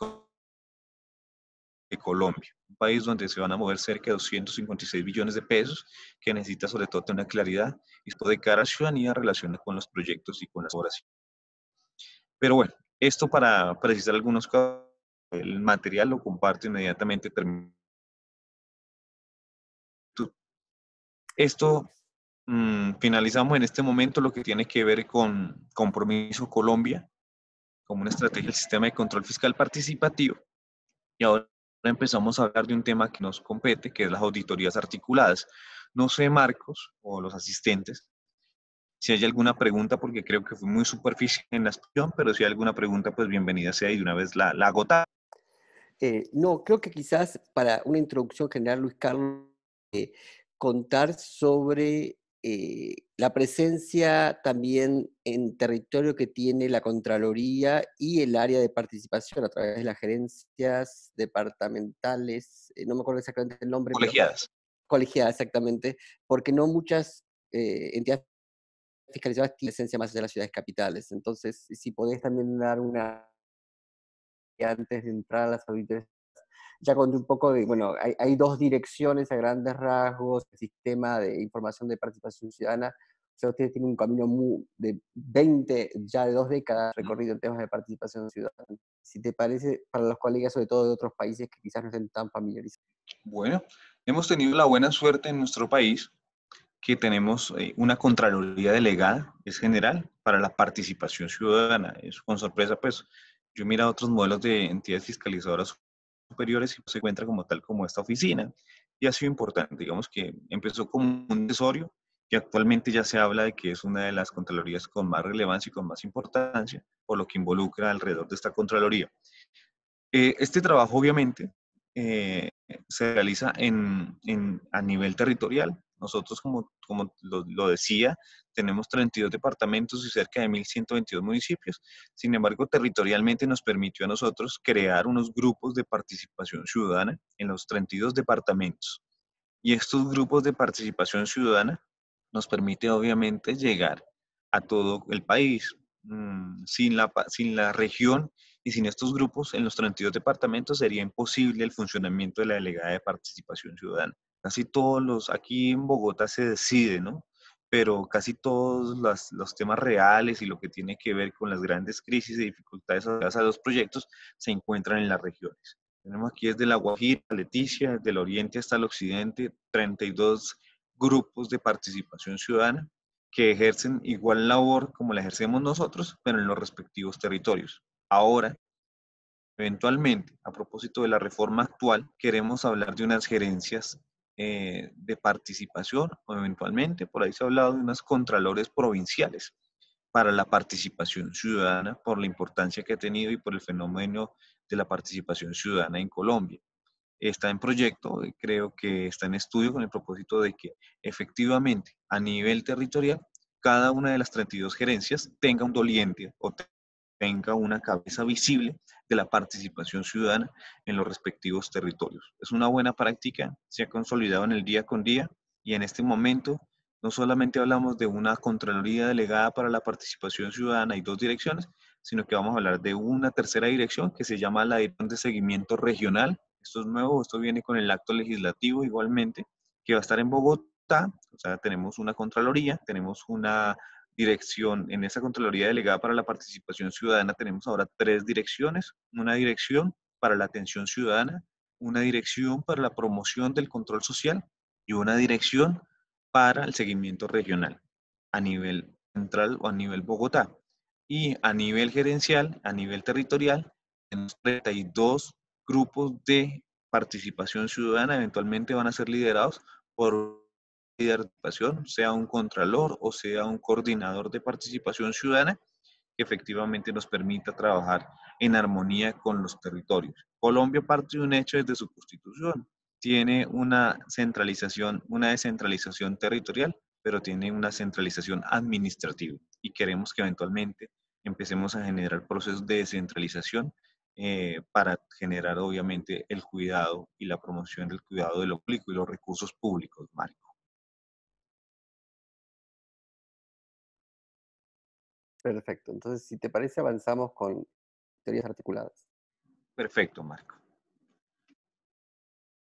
de Colombia, un país donde se van a mover cerca de 256 billones de pesos, que necesita sobre todo tener una claridad y esto de cara a la ciudadanía relacionada con los proyectos y con las obras. Pero bueno, esto para precisar algunos casos el material lo comparto inmediatamente. Esto, finalizamos en este momento lo que tiene que ver con Compromiso Colombia, como una estrategia del sistema de control fiscal participativo. Y ahora empezamos a hablar de un tema que nos compete, que es las auditorías articuladas. No sé, Marcos, o los asistentes, si hay alguna pregunta, porque creo que fue muy superficial en la exposición, pero si hay alguna pregunta, pues bienvenida sea y de una vez la agotamos. No, creo que quizás para una introducción general, Luis Carlos, contar sobre la presencia también en territorio que tiene la Contraloría y el área de participación a través de las gerencias departamentales, no me acuerdo exactamente el nombre, Colegiadas. pero colegiadas exactamente, porque no muchas entidades fiscalizadoras tienen presencia más allá de las ciudades capitales. Entonces, si podés también dar una antes de entrar a las auditorías, ya conté un poco de, bueno, hay dos direcciones a grandes rasgos, el sistema de información de participación ciudadana. O sea, ustedes tienen un camino de 20, ya de 2 décadas recorrido en temas de participación ciudadana. Si te parece, para los colegas, sobre todo de otros países que quizás no estén tan familiarizados. Bueno, hemos tenido la buena suerte en nuestro país que tenemos una Contraloría delegada, es general, para la participación ciudadana. Es con sorpresa, pues, yo he mirado otros modelos de entidades fiscalizadoras superiores y se encuentra como tal como esta oficina. Y ha sido importante, digamos que empezó como un tesorio y actualmente ya se habla de que es una de las Contralorías con más relevancia y con más importancia, por lo que involucra alrededor de esta Contraloría. Este trabajo, obviamente, se realiza a nivel territorial. Nosotros, como lo decía, tenemos 32 departamentos y cerca de 1.122 municipios. Sin embargo, territorialmente nos permitió a nosotros crear unos grupos de participación ciudadana en los 32 departamentos. Y estos grupos de participación ciudadana nos permite, obviamente, llegar a todo el país. Sin la región y sin estos grupos en los 32 departamentos sería imposible el funcionamiento de la delegada de participación ciudadana. Casi todos aquí en Bogotá se decide, ¿no? Pero casi todos los temas reales y lo que tiene que ver con las grandes crisis y dificultades asociadas a los proyectos se encuentran en las regiones. Tenemos aquí desde La Guajira, Leticia, desde el oriente hasta el occidente, 32 grupos de participación ciudadana que ejercen igual labor como la ejercemos nosotros, pero en los respectivos territorios. Ahora, eventualmente, a propósito de la reforma actual, queremos hablar de unas gerencias de participación o eventualmente, por ahí se ha hablado de unas contralores provinciales para la participación ciudadana por la importancia que ha tenido y por el fenómeno de la participación ciudadana en Colombia. Está en proyecto, creo que está en estudio con el propósito de que efectivamente a nivel territorial cada una de las 32 gerencias tenga un doliente o tenga una cabeza visible de la participación ciudadana en los respectivos territorios. Es una buena práctica, se ha consolidado en el día con día y en este momento no solamente hablamos de una Contraloría delegada para la participación ciudadana y 2 direcciones, sino que vamos a hablar de una tercera dirección que se llama la Dirección de Seguimiento Regional. Esto es nuevo, esto viene con el acto legislativo igualmente, que va a estar en Bogotá. O sea, tenemos una Contraloría, tenemos una dirección, en esa Contraloría Delegada para la Participación Ciudadana tenemos ahora 3 direcciones, una dirección para la atención ciudadana, una dirección para la promoción del control social y una dirección para el seguimiento regional a nivel central o a nivel Bogotá. Y a nivel gerencial, a nivel territorial, tenemos 32 grupos de participación ciudadana, eventualmente van a ser liderados por de participación, sea un contralor o sea un coordinador de participación ciudadana, que efectivamente nos permita trabajar en armonía con los territorios. Colombia parte de un hecho desde su constitución. Tiene una descentralización territorial, pero tiene una centralización administrativa y queremos que eventualmente empecemos a generar procesos de descentralización para generar obviamente el cuidado y la promoción del cuidado de lo público y los recursos públicos, Marco. Perfecto. Entonces, si te parece, avanzamos con teorías articuladas. Perfecto, Marco.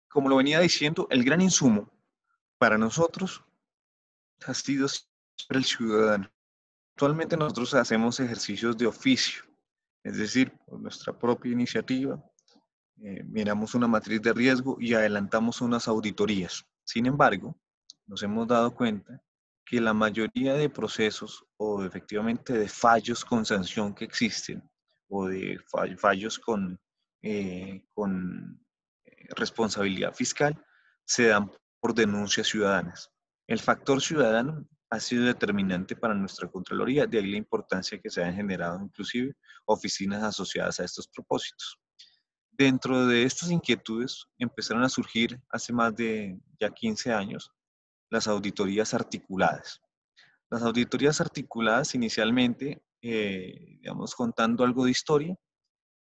Como lo venía diciendo, el gran insumo para nosotros ha sido siempre el ciudadano. Actualmente nosotros hacemos ejercicios de oficio, es decir, por nuestra propia iniciativa, miramos una matriz de riesgo y adelantamos unas auditorías. Sin embargo, nos hemos dado cuenta que la mayoría de procesos o efectivamente de fallos con sanción que existen o de fallos con responsabilidad fiscal se dan por denuncias ciudadanas. El factor ciudadano ha sido determinante para nuestra Contraloría, de ahí la importancia que se han generado inclusive oficinas asociadas a estos propósitos. Dentro de estas inquietudes empezaron a surgir hace más de ya 15 años las auditorías articuladas. Las auditorías articuladas inicialmente, digamos, contando algo de historia,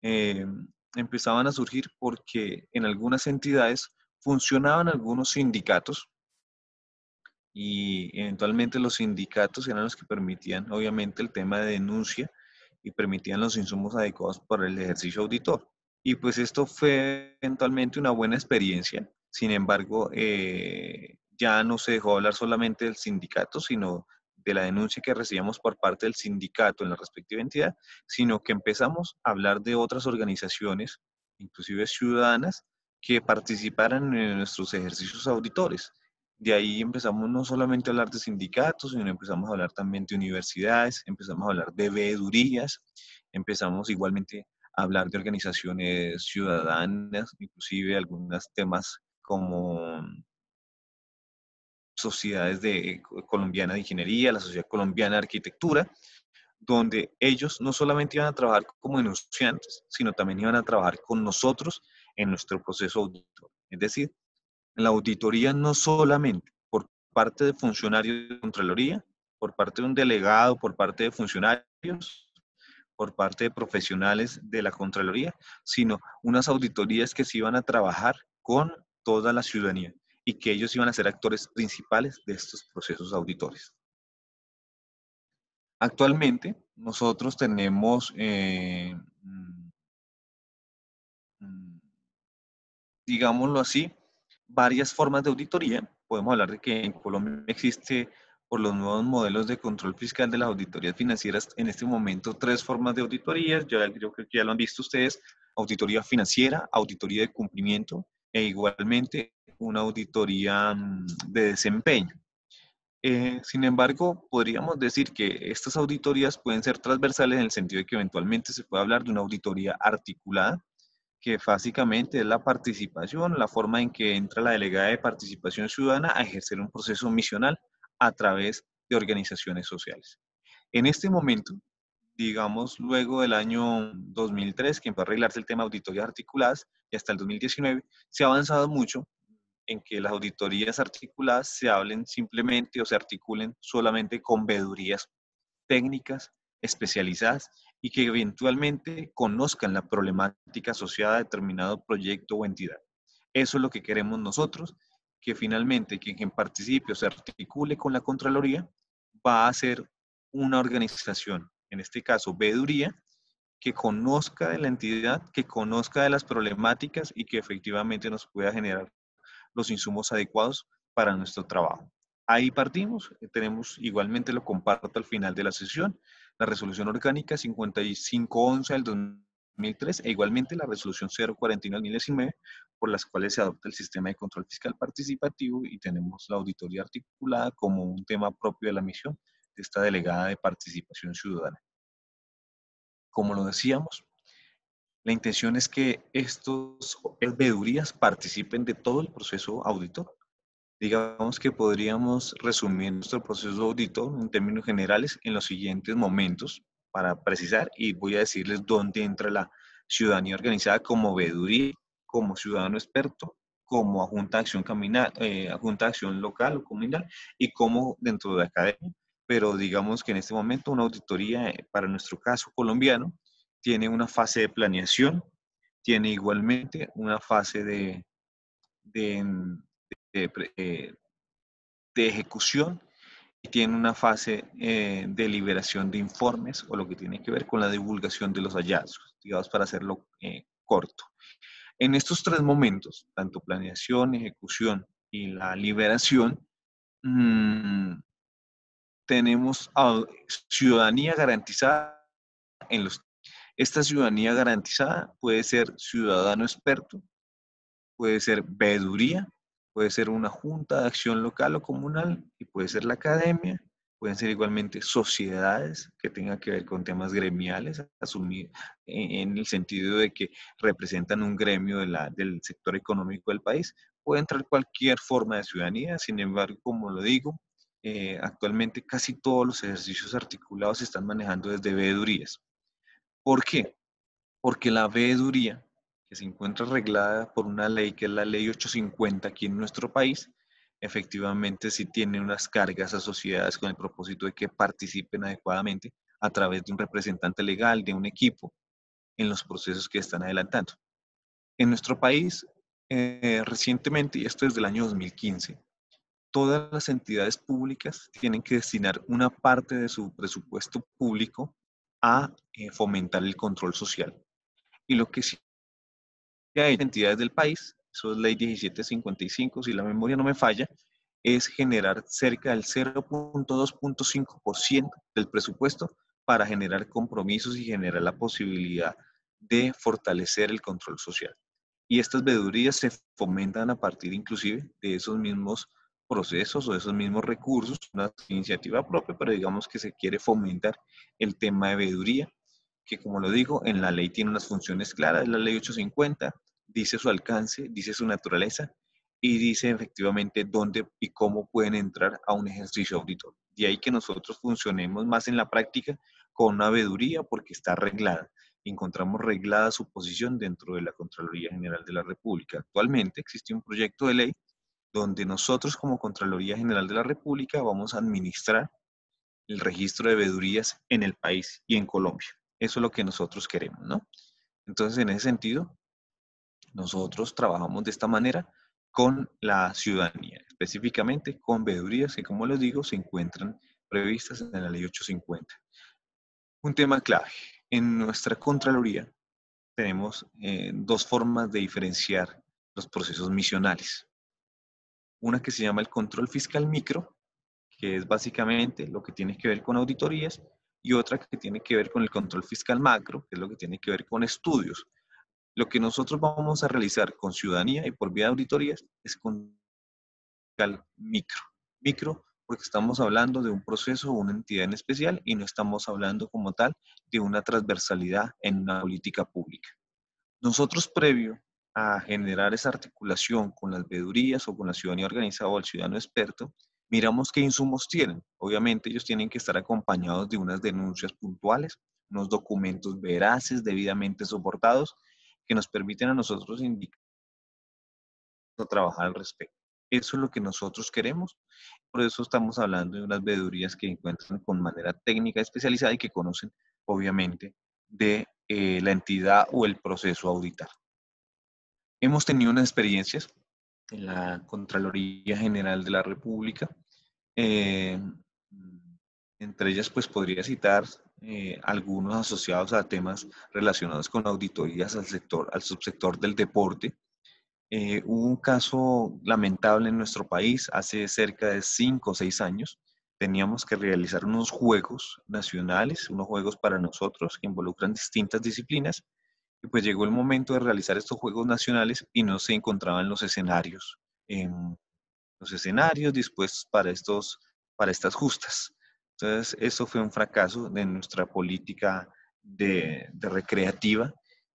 eh, empezaban a surgir porque en algunas entidades funcionaban algunos sindicatos y eventualmente los sindicatos eran los que permitían obviamente el tema de denuncia y permitían los insumos adecuados para el ejercicio auditor. Y pues esto fue eventualmente una buena experiencia. Sin embargo, ya no se dejó hablar solamente del sindicato, sino de la denuncia que recibíamos por parte del sindicato en la respectiva entidad, sino que empezamos a hablar de otras organizaciones, inclusive ciudadanas, que participaran en nuestros ejercicios auditores. De ahí empezamos no solamente a hablar de sindicatos, sino empezamos a hablar también de universidades, empezamos a hablar de veedurías, empezamos igualmente a hablar de organizaciones ciudadanas, inclusive algunos temas como sociedades colombiana de ingeniería, la Sociedad Colombiana de Arquitectura, donde ellos no solamente iban a trabajar como denunciantes, sino también iban a trabajar con nosotros en nuestro proceso auditor. Es decir, la auditoría no solamente por parte de funcionarios de Contraloría, por parte de un delegado, por parte de funcionarios, por parte de profesionales de la Contraloría, sino unas auditorías que se iban a trabajar con toda la ciudadanía y que ellos iban a ser actores principales de estos procesos auditores. Actualmente, nosotros tenemos, digámoslo así, varias formas de auditoría. Podemos hablar de que en Colombia existe, por los nuevos modelos de control fiscal de las auditorías financieras, en este momento 3 formas de auditorías. Yo creo que ya lo han visto ustedes: auditoría financiera, auditoría de cumplimiento e igualmente una auditoría de desempeño. Sin embargo, podríamos decir que estas auditorías pueden ser transversales en el sentido de que eventualmente se puede hablar de una auditoría articulada, que básicamente es la participación, la forma en que entra la delegada de participación ciudadana a ejercer un proceso misional a través de organizaciones sociales. En este momento, digamos, luego del año 2003, que empezó a arreglarse el tema de auditorías articuladas, y hasta el 2019, se ha avanzado mucho en que las auditorías articuladas se hablen simplemente o se articulen solamente con veedurías técnicas especializadas y que eventualmente conozcan la problemática asociada a determinado proyecto o entidad. Eso es lo que queremos nosotros, que finalmente quien participe o se articule con la Contraloría va a ser una organización, en este caso veeduría, que conozca de la entidad, que conozca de las problemáticas y que efectivamente nos pueda generar los insumos adecuados para nuestro trabajo. Ahí partimos, tenemos igualmente, lo comparto al final de la sesión, la resolución orgánica 5511 del 2003 e igualmente la resolución 041 del 2019, por las cuales se adopta el sistema de control fiscal participativo y tenemos la auditoría articulada como un tema propio de la misión de esta delegada de participación ciudadana. Como lo decíamos, la intención es que estas veedurías participen de todo el proceso auditor. Digamos que podríamos resumir nuestro proceso auditor en términos generales en los siguientes momentos para precisar, y voy a decirles dónde entra la ciudadanía organizada como veeduría, como ciudadano experto, como junta de acción, junta de acción local o comunal y como dentro de la academia. Pero digamos que en este momento una auditoría, para nuestro caso colombiano, tiene una fase de planeación, tiene igualmente una fase de ejecución y tiene una fase de liberación de informes o lo que tiene que ver con la divulgación de los hallazgos, digamos, para hacerlo corto. En estos 3 momentos, tanto planeación, ejecución y la liberación, tenemos ciudadanía garantizada Esta ciudadanía garantizada puede ser ciudadano experto, puede ser veeduría, puede ser una junta de acción local o comunal y puede ser la academia, pueden ser igualmente sociedades que tengan que ver con temas gremiales, asumir en el sentido de que representan un gremio del sector económico del país. Puede entrar cualquier forma de ciudadanía, sin embargo, como lo digo, actualmente casi todos los ejercicios articulados se están manejando desde veedurías. ¿Por qué? Porque la veeduría, que se encuentra reglada por una ley que es la ley 850 aquí en nuestro país, efectivamente sí tiene unas cargas asociadas con el propósito de que participen adecuadamente a través de un representante legal, de un equipo, en los procesos que están adelantando. En nuestro país, recientemente, y esto es del año 2015, todas las entidades públicas tienen que destinar una parte de su presupuesto público a fomentar el control social. Y lo que sí hay entidades del país, eso es ley 1755, si la memoria no me falla, es generar cerca del 0.2.5% del presupuesto para generar compromisos y generar la posibilidad de fortalecer el control social. Y estas veedurías se fomentan a partir inclusive de esos mismos procesos o de esos mismos recursos, una iniciativa propia, pero digamos que se quiere fomentar el tema de veeduría, que como lo digo, en la ley tiene unas funciones claras, la ley 850, dice su alcance, dice su naturaleza y dice efectivamente dónde y cómo pueden entrar a un ejercicio auditor. De ahí que nosotros funcionemos más en la práctica con una veeduría porque está arreglada. Encontramos reglada su posición dentro de la Contraloría General de la República. Actualmente existe un proyecto de ley donde nosotros como Contraloría General de la República vamos a administrar el registro de veedurías en el país y en Colombia. Eso es lo que nosotros queremos, ¿no? Entonces, en ese sentido, nosotros trabajamos de esta manera con la ciudadanía, específicamente con veedurías que, como les digo, se encuentran previstas en la ley 850. Un tema clave. En nuestra Contraloría tenemos dos formas de diferenciar los procesos misionales. Una que se llama el control fiscal micro, que es básicamente lo que tiene que ver con auditorías, y otra que tiene que ver con el control fiscal macro, que es lo que tiene que ver con estudios. Lo que nosotros vamos a realizar con ciudadanía y por vía de auditorías es control fiscal micro. Micro porque estamos hablando de un proceso o una entidad en especial y no estamos hablando como tal de una transversalidad en una política pública. Nosotros, previo a generar esa articulación con las veedurías o con la ciudadanía organizada o el ciudadano experto, miramos qué insumos tienen. Obviamente ellos tienen que estar acompañados de unas denuncias puntuales, unos documentos veraces, debidamente soportados, que nos permiten a nosotros indicar o trabajar al respecto. Eso es lo que nosotros queremos. Por eso estamos hablando de unas veedurías que encuentran con manera técnica especializada y que conocen, obviamente, de la entidad o el proceso a auditar. Hemos tenido unas experiencias en la Contraloría General de la República. Entre ellas, pues podría citar algunos asociados a temas relacionados con auditorías al subsector del deporte. Hubo un caso lamentable en nuestro país hace cerca de 5 o 6 años. Teníamos que realizar unos juegos nacionales, unos juegos para nosotros que involucran distintas disciplinas. Y pues llegó el momento de realizar estos juegos nacionales y no se encontraban los escenarios dispuestos para estas justas. Entonces, eso fue un fracaso de nuestra política de recreativa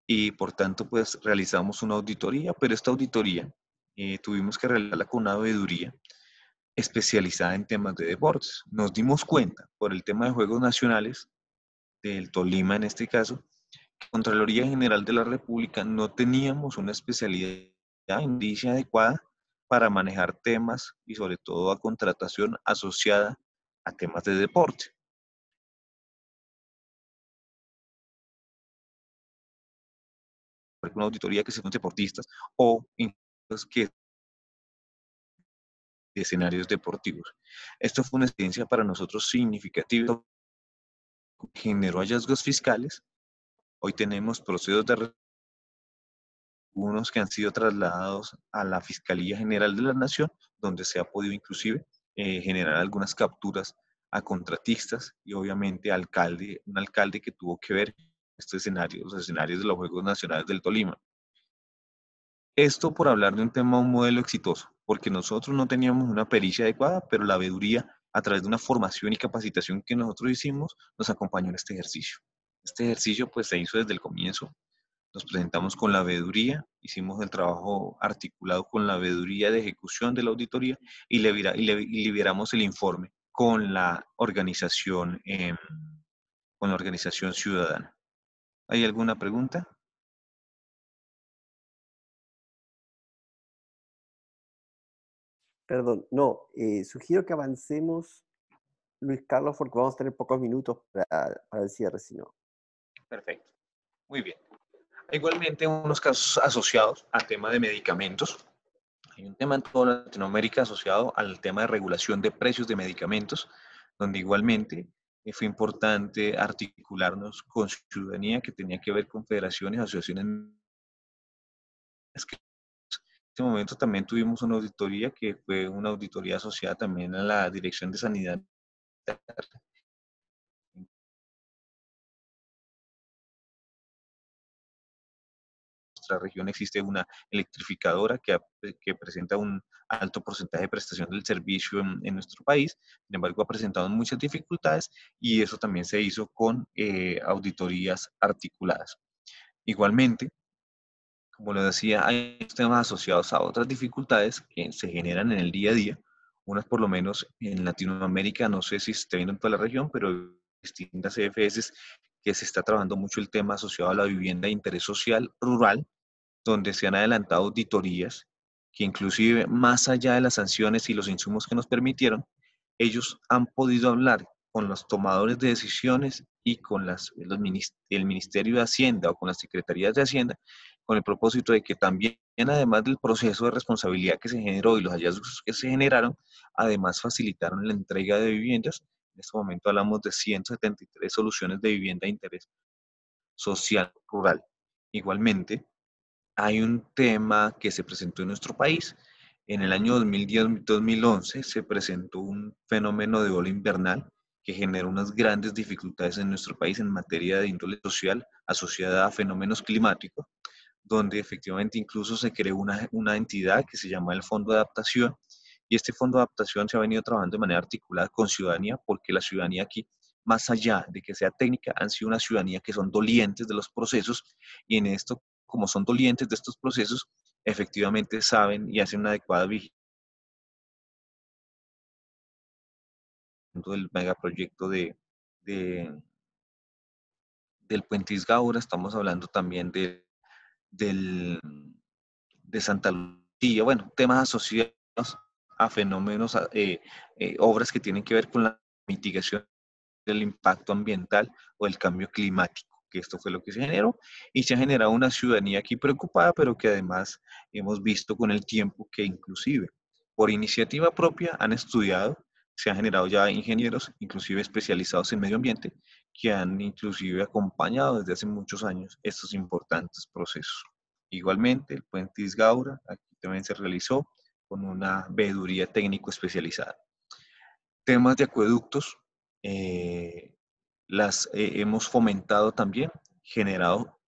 y por tanto, pues realizamos una auditoría, pero esta auditoría tuvimos que realizarla con una veeduría especializada en temas de deportes. Nos dimos cuenta por el tema de Juegos Nacionales, del Tolima en este caso, Contraloría General de la República no teníamos una especialidad indicia adecuada para manejar temas y sobre todo a contratación asociada a temas de deporte. Una auditoría que se son deportistas o que de escenarios deportivos. Esto fue una experiencia para nosotros significativa, generó hallazgos fiscales. Hoy tenemos procesos de unos que han sido trasladados a la Fiscalía General de la Nación, donde se ha podido inclusive generar algunas capturas a contratistas y obviamente un alcalde que tuvo que ver este escenario, los escenarios de los Juegos Nacionales del Tolima. Esto por hablar de un tema, un modelo exitoso, porque nosotros no teníamos una pericia adecuada, pero la veeduría, a través de una formación y capacitación que nosotros hicimos, nos acompañó en este ejercicio. Este ejercicio pues se hizo desde el comienzo. Nos presentamos con la veeduría, hicimos el trabajo articulado con la veeduría de ejecución de la auditoría y liberamos el informe con la organización ciudadana. ¿Hay alguna pregunta? Perdón, no, sugiero que avancemos, Luis Carlos, porque vamos a tener pocos minutos para el cierre, si no. Perfecto. Muy bien. Igualmente, unos casos asociados al tema de medicamentos. Hay un tema en toda Latinoamérica asociado al tema de regulación de precios de medicamentos, donde igualmente fue importante articularnos con ciudadanía que tenía que ver con federaciones, asociaciones. En este momento también tuvimos una auditoría que fue una auditoría asociada también a la Dirección de Sanidad. Nuestra región existe una electrificadora que presenta un alto porcentaje de prestación del servicio en nuestro país. Sin embargo, ha presentado muchas dificultades y eso también se hizo con auditorías articuladas. Igualmente, como lo decía, hay temas asociados a otras dificultades que se generan en el día a día. Unas por lo menos en Latinoamérica, no sé si se está viendo en toda la región, pero distintas CFS que se está trabajando mucho el tema asociado a la vivienda de interés social rural, donde se han adelantado auditorías que inclusive más allá de las sanciones y los insumos que nos permitieron, ellos han podido hablar con los tomadores de decisiones y con el Ministerio de Hacienda o con las Secretarías de Hacienda, con el propósito de que también, además del proceso de responsabilidad que se generó y los hallazgos que se generaron, además facilitaron la entrega de viviendas. En este momento hablamos de 173 soluciones de vivienda de interés social rural. Igualmente, hay un tema que se presentó en nuestro país. En el año 2010-2011 se presentó un fenómeno de ola invernal que generó unas grandes dificultades en nuestro país en materia de índole social asociada a fenómenos climáticos, donde efectivamente incluso se creó una entidad que se llama el Fondo de Adaptación, y este Fondo de Adaptación se ha venido trabajando de manera articulada con ciudadanía, porque la ciudadanía aquí, más allá de que sea técnica, han sido una ciudadanía que son dolientes de los procesos, y en esto, como son dolientes de estos procesos, efectivamente saben y hacen una adecuada vigilancia del megaproyecto del Puente Isgaura. Estamos hablando también del de Santa Lucía, bueno, temas asociados a fenómenos, obras que tienen que ver con la mitigación del impacto ambiental o el cambio climático, que esto fue lo que se generó, y se ha generado una ciudadanía aquí preocupada, pero que además hemos visto con el tiempo que inclusive por iniciativa propia han estudiado, se han generado ya ingenieros, inclusive especializados en medio ambiente, que han inclusive acompañado desde hace muchos años estos importantes procesos. Igualmente, el puente Isgaura, aquí también se realizó con una veeduría técnico especializada. Temas de acueductos, hemos fomentado también, generado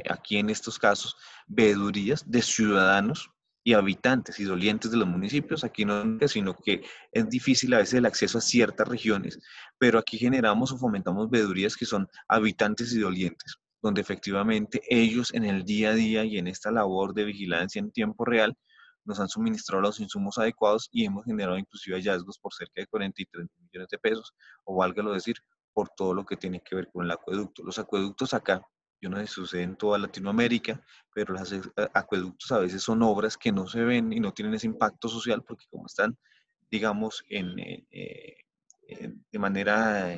aquí en estos casos veedurías de ciudadanos y habitantes y dolientes de los municipios. Aquí no, sino que es difícil a veces el acceso a ciertas regiones, pero aquí generamos o fomentamos veedurías que son habitantes y dolientes, donde efectivamente ellos en el día a día y en esta labor de vigilancia en tiempo real nos han suministrado los insumos adecuados y hemos generado inclusive hallazgos por cerca de 43 millones de pesos, o válgalo decir, por todo lo que tiene que ver con el acueducto. Los acueductos acá, yo no sé si sucede en toda Latinoamérica, pero los acueductos a veces son obras que no se ven y no tienen ese impacto social porque como están, digamos, de manera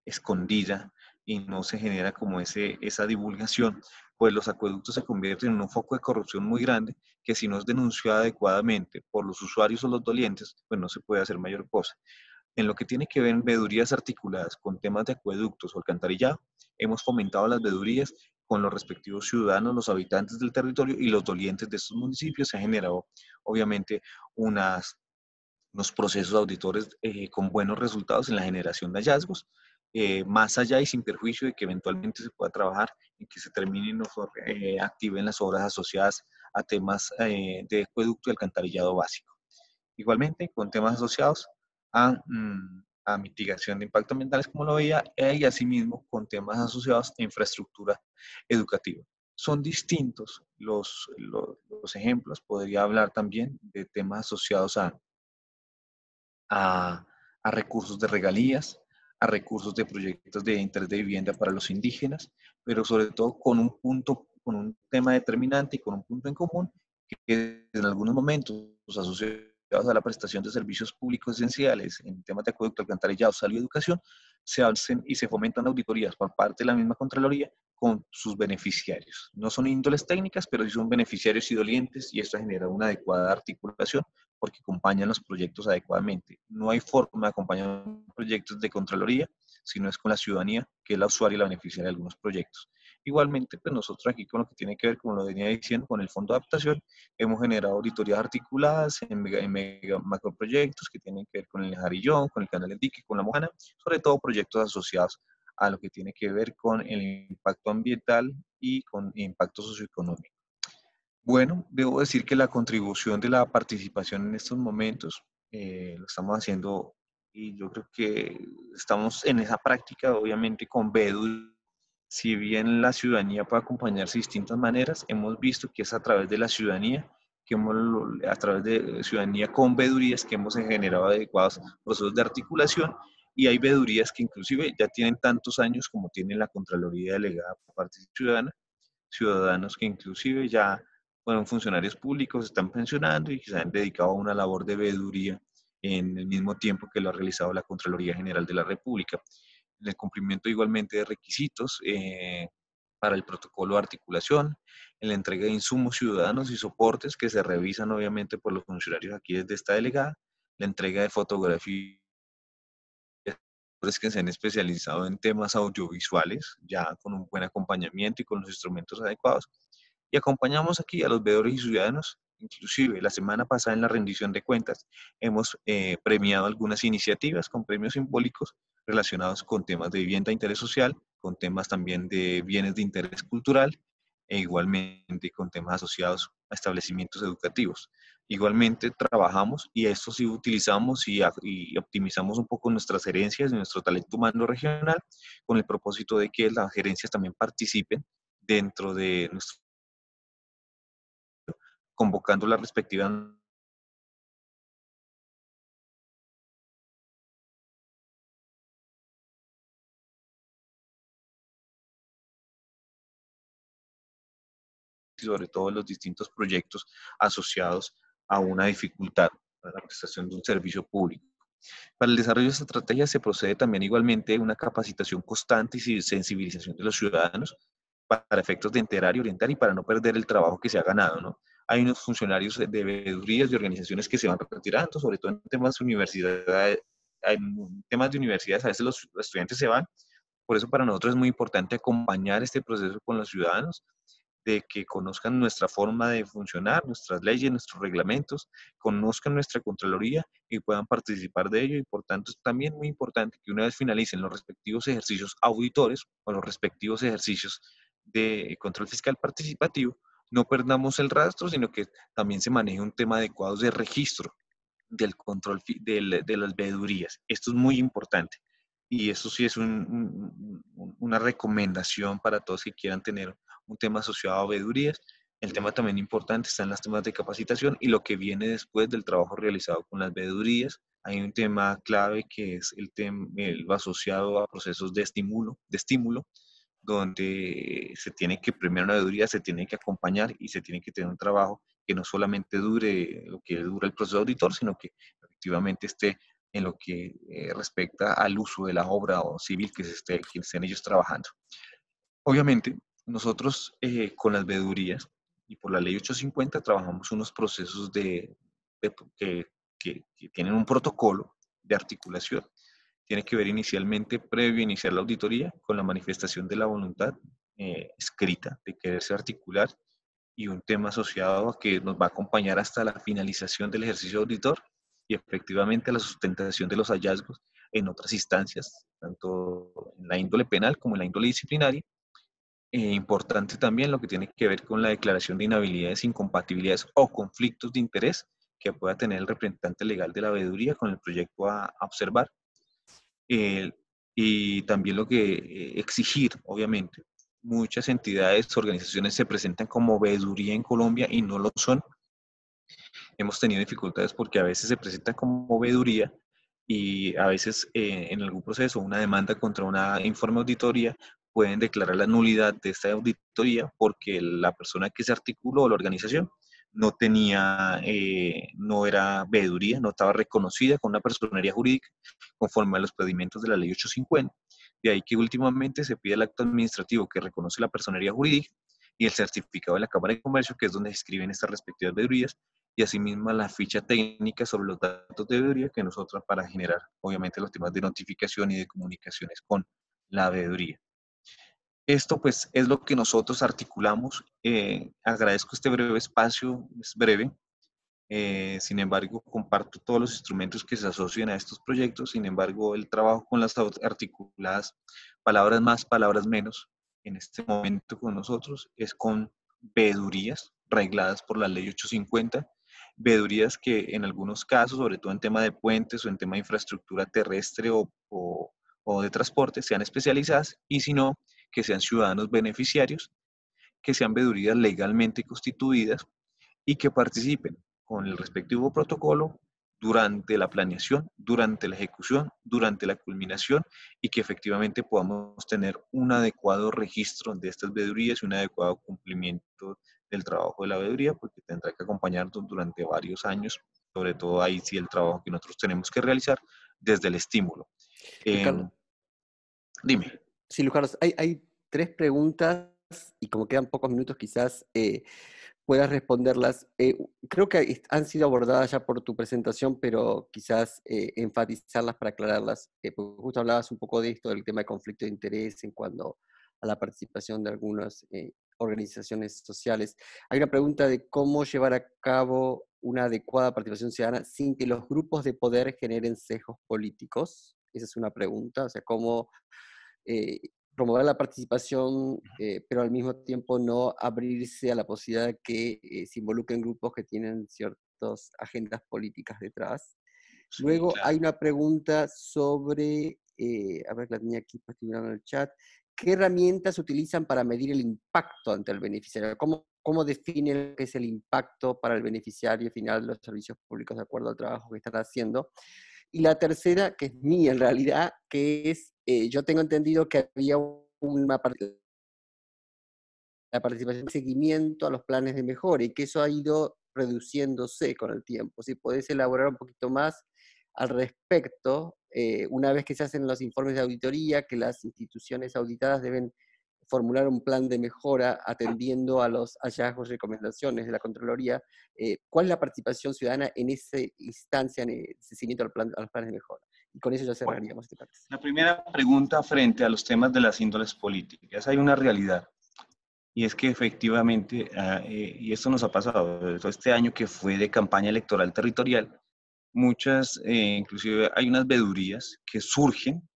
escondida y no se genera como esa divulgación, pues los acueductos se convierten en un foco de corrupción muy grande que si no es denunciado adecuadamente por los usuarios o los dolientes, pues no se puede hacer mayor cosa. En lo que tiene que ver en veedurías articuladas con temas de acueductos o alcantarillado, hemos fomentado las veedurías con los respectivos ciudadanos, los habitantes del territorio y los dolientes de estos municipios. Se ha generado, obviamente, unos procesos auditores con buenos resultados en la generación de hallazgos. más allá y sin perjuicio de que eventualmente se pueda trabajar en que se terminen o activen las obras asociadas a temas de acueducto y alcantarillado básico. Igualmente, con temas asociados a mitigación de impactos ambientales, como lo veía, y asimismo con temas asociados a infraestructura educativa. Son distintos los ejemplos. Podría hablar también de temas asociados a recursos de regalías, a recursos de proyectos de interés de vivienda para los indígenas, pero sobre todo con un tema determinante y con un punto en común, que en algunos momentos asociados a la prestación de servicios públicos esenciales en temas de acueducto, alcantarillado, salud y educación, se hacen y se fomentan auditorías por parte de la misma Contraloría con sus beneficiarios. No son índoles técnicas, pero sí son beneficiarios y dolientes, y esto genera una adecuada articulación porque acompañan los proyectos adecuadamente. No hay forma de acompañar proyectos de Contraloría si no es con la ciudadanía, que es la usuaria y la beneficiaria de algunos proyectos. Igualmente, pues nosotros aquí con lo que tiene que ver, como lo venía diciendo, con el Fondo de Adaptación, hemos generado auditorías articuladas en macroproyectos que tienen que ver con el Jarillón, con el Canal del Dique, con la Mojana, sobre todo proyectos asociados a lo que tiene que ver con el impacto ambiental y con impacto socioeconómico. Bueno, debo decir que la contribución de la participación en estos momentos lo estamos haciendo y yo creo que estamos en esa práctica, obviamente con BEDU. Si bien la ciudadanía puede acompañarse de distintas maneras, hemos visto que es a través de la ciudadanía, a través de ciudadanía con veedurías que hemos generado adecuados procesos de articulación, y hay veedurías que inclusive ya tienen tantos años como tiene la Contraloría Delegada por parte ciudadana, ciudadanos que inclusive ya fueron funcionarios públicos, están pensionando y que se han dedicado a una labor de veeduría en el mismo tiempo que lo ha realizado la Contraloría General de la República. En el cumplimiento igualmente de requisitos para el protocolo de articulación, en la entrega de insumos ciudadanos y soportes que se revisan obviamente por los funcionarios aquí desde esta delegada, la entrega de fotografías que se han especializado en temas audiovisuales, ya con un buen acompañamiento y con los instrumentos adecuados. Y acompañamos aquí a los veedores y ciudadanos. Inclusive la semana pasada en la rendición de cuentas hemos premiado algunas iniciativas con premios simbólicos relacionados con temas de vivienda de interés social, con temas también de bienes de interés cultural e igualmente con temas asociados a establecimientos educativos. Igualmente trabajamos y esto sí utilizamos y optimizamos un poco nuestras herencias y nuestro talento humano regional con el propósito de que las gerencias también participen dentro de nuestro, convocando la respectiva y sobre todo los distintos proyectos asociados a una dificultad para la prestación de un servicio público. Para el desarrollo de esta estrategia se procede también igualmente una capacitación constante y sensibilización de los ciudadanos para efectos de enterar y orientar y para no perder el trabajo que se ha ganado, ¿no? Hay unos funcionarios de veedurías y organizaciones que se van retirando, sobre todo en temas de universidades. En temas de universidades a veces los estudiantes se van, por eso para nosotros es muy importante acompañar este proceso con los ciudadanos, de que conozcan nuestra forma de funcionar, nuestras leyes, nuestros reglamentos, conozcan nuestra Contraloría y puedan participar de ello. Y por tanto es también muy importante que una vez finalicen los respectivos ejercicios auditores o los respectivos ejercicios de control fiscal participativo, no perdamos el rastro, sino que también se maneje un tema adecuado de registro del control de las veedurías. Esto es muy importante. Y eso sí es una recomendación para todos que quieran tener un tema asociado a veedurías. El tema también importante está en los temas de capacitación y lo que viene después del trabajo realizado con las veedurías. Hay un tema clave que es lo asociado a procesos de estímulo, donde se tiene que premiar una veeduría, se tiene que acompañar y se tiene que tener un trabajo que no solamente dure lo que dura el proceso auditor, sino que efectivamente esté en lo que respecta al uso de la obra o civil que estén ellos trabajando. Obviamente, nosotros con las veedurías y por la ley 850 trabajamos unos procesos que tienen un protocolo de articulación. Tiene que ver inicialmente, previo a iniciar la auditoría, con la manifestación de la voluntad escrita de quererse articular y un tema asociado a que nos va a acompañar hasta la finalización del ejercicio auditor y efectivamente a la sustentación de los hallazgos en otras instancias, tanto en la índole penal como en la índole disciplinaria. Importante también lo que tiene que ver con la declaración de inhabilidades, incompatibilidades o conflictos de interés que pueda tener el representante legal de la veeduría con el proyecto a observar. Y también lo que exigir, obviamente. Muchas entidades, organizaciones se presentan como veeduría en Colombia y no lo son. Hemos tenido dificultades porque a veces se presentan como veeduría y a veces en algún proceso, una demanda contra una informe auditoría, pueden declarar la nulidad de esta auditoría porque la persona que se articuló, la organización, no tenía, no era veeduría, no estaba reconocida con una personería jurídica conforme a los procedimientos de la ley 850. De ahí que últimamente se pide el acto administrativo que reconoce la personería jurídica y el certificado de la Cámara de Comercio, que es donde se escriben estas respectivas veedurías, y asimismo la ficha técnica sobre los datos de veeduría que nosotros para generar, obviamente, los temas de notificación y de comunicaciones con la veeduría. Esto pues es lo que nosotros articulamos. Agradezco este breve espacio, es breve. Sin embargo, comparto todos los instrumentos que se asocian a estos proyectos. Sin embargo, el trabajo con las articuladas, palabras más, palabras menos, en este momento con nosotros es con veedurías regladas por la ley 850, veedurías que en algunos casos, sobre todo en tema de puentes o en tema de infraestructura terrestre o de transporte, sean especializadas, y si no, que sean ciudadanos beneficiarios, que sean veedurías legalmente constituidas y que participen con el respectivo protocolo durante la planeación, durante la ejecución, durante la culminación, y que efectivamente podamos tener un adecuado registro de estas veedurías y un adecuado cumplimiento del trabajo de la veeduría, porque tendrá que acompañarnos durante varios años, sobre todo ahí sí el trabajo que nosotros tenemos que realizar desde el estímulo. Carlos, Dime. sí, Luis Carlos, hay tres preguntas y como quedan pocos minutos quizás puedas responderlas. Creo que han sido abordadas ya por tu presentación, pero quizás enfatizarlas para aclararlas. Porque justo hablabas un poco de esto, del tema de conflicto de interés en cuanto a la participación de algunas organizaciones sociales. Hay una pregunta de cómo llevar a cabo una adecuada participación ciudadana sin que los grupos de poder generen sesgos políticos. Esa es una pregunta, o sea, cómo promover la participación, pero al mismo tiempo no abrirse a la posibilidad de que se involucren grupos que tienen ciertas agendas políticas detrás. Sí, Luego claro. hay una pregunta sobre, a ver, la tenía aquí, pues, estoy mirando en el chat, ¿qué herramientas utilizan para medir el impacto ante el beneficiario? ¿Cómo definen lo que es el impacto para el beneficiario final de los servicios públicos de acuerdo al trabajo que están haciendo? Y la tercera, que es mía en realidad, que es, yo tengo entendido que había la participación de seguimiento a los planes de mejora y que eso ha ido reduciéndose con el tiempo. Si podés elaborar un poquito más al respecto, una vez que se hacen los informes de auditoría, que las instituciones auditadas deben formular un plan de mejora atendiendo a los hallazgos y recomendaciones de la Contraloría. ¿Cuál es la participación ciudadana en esa instancia, en el seguimiento a los planes de mejora? Y con eso ya cerraríamos, ¿te parece? La primera pregunta frente a los temas de las índoles políticas. Hay una realidad, y es que efectivamente, y esto nos ha pasado este año que fue de campaña electoral territorial, muchas, inclusive hay unas veedurías que surgen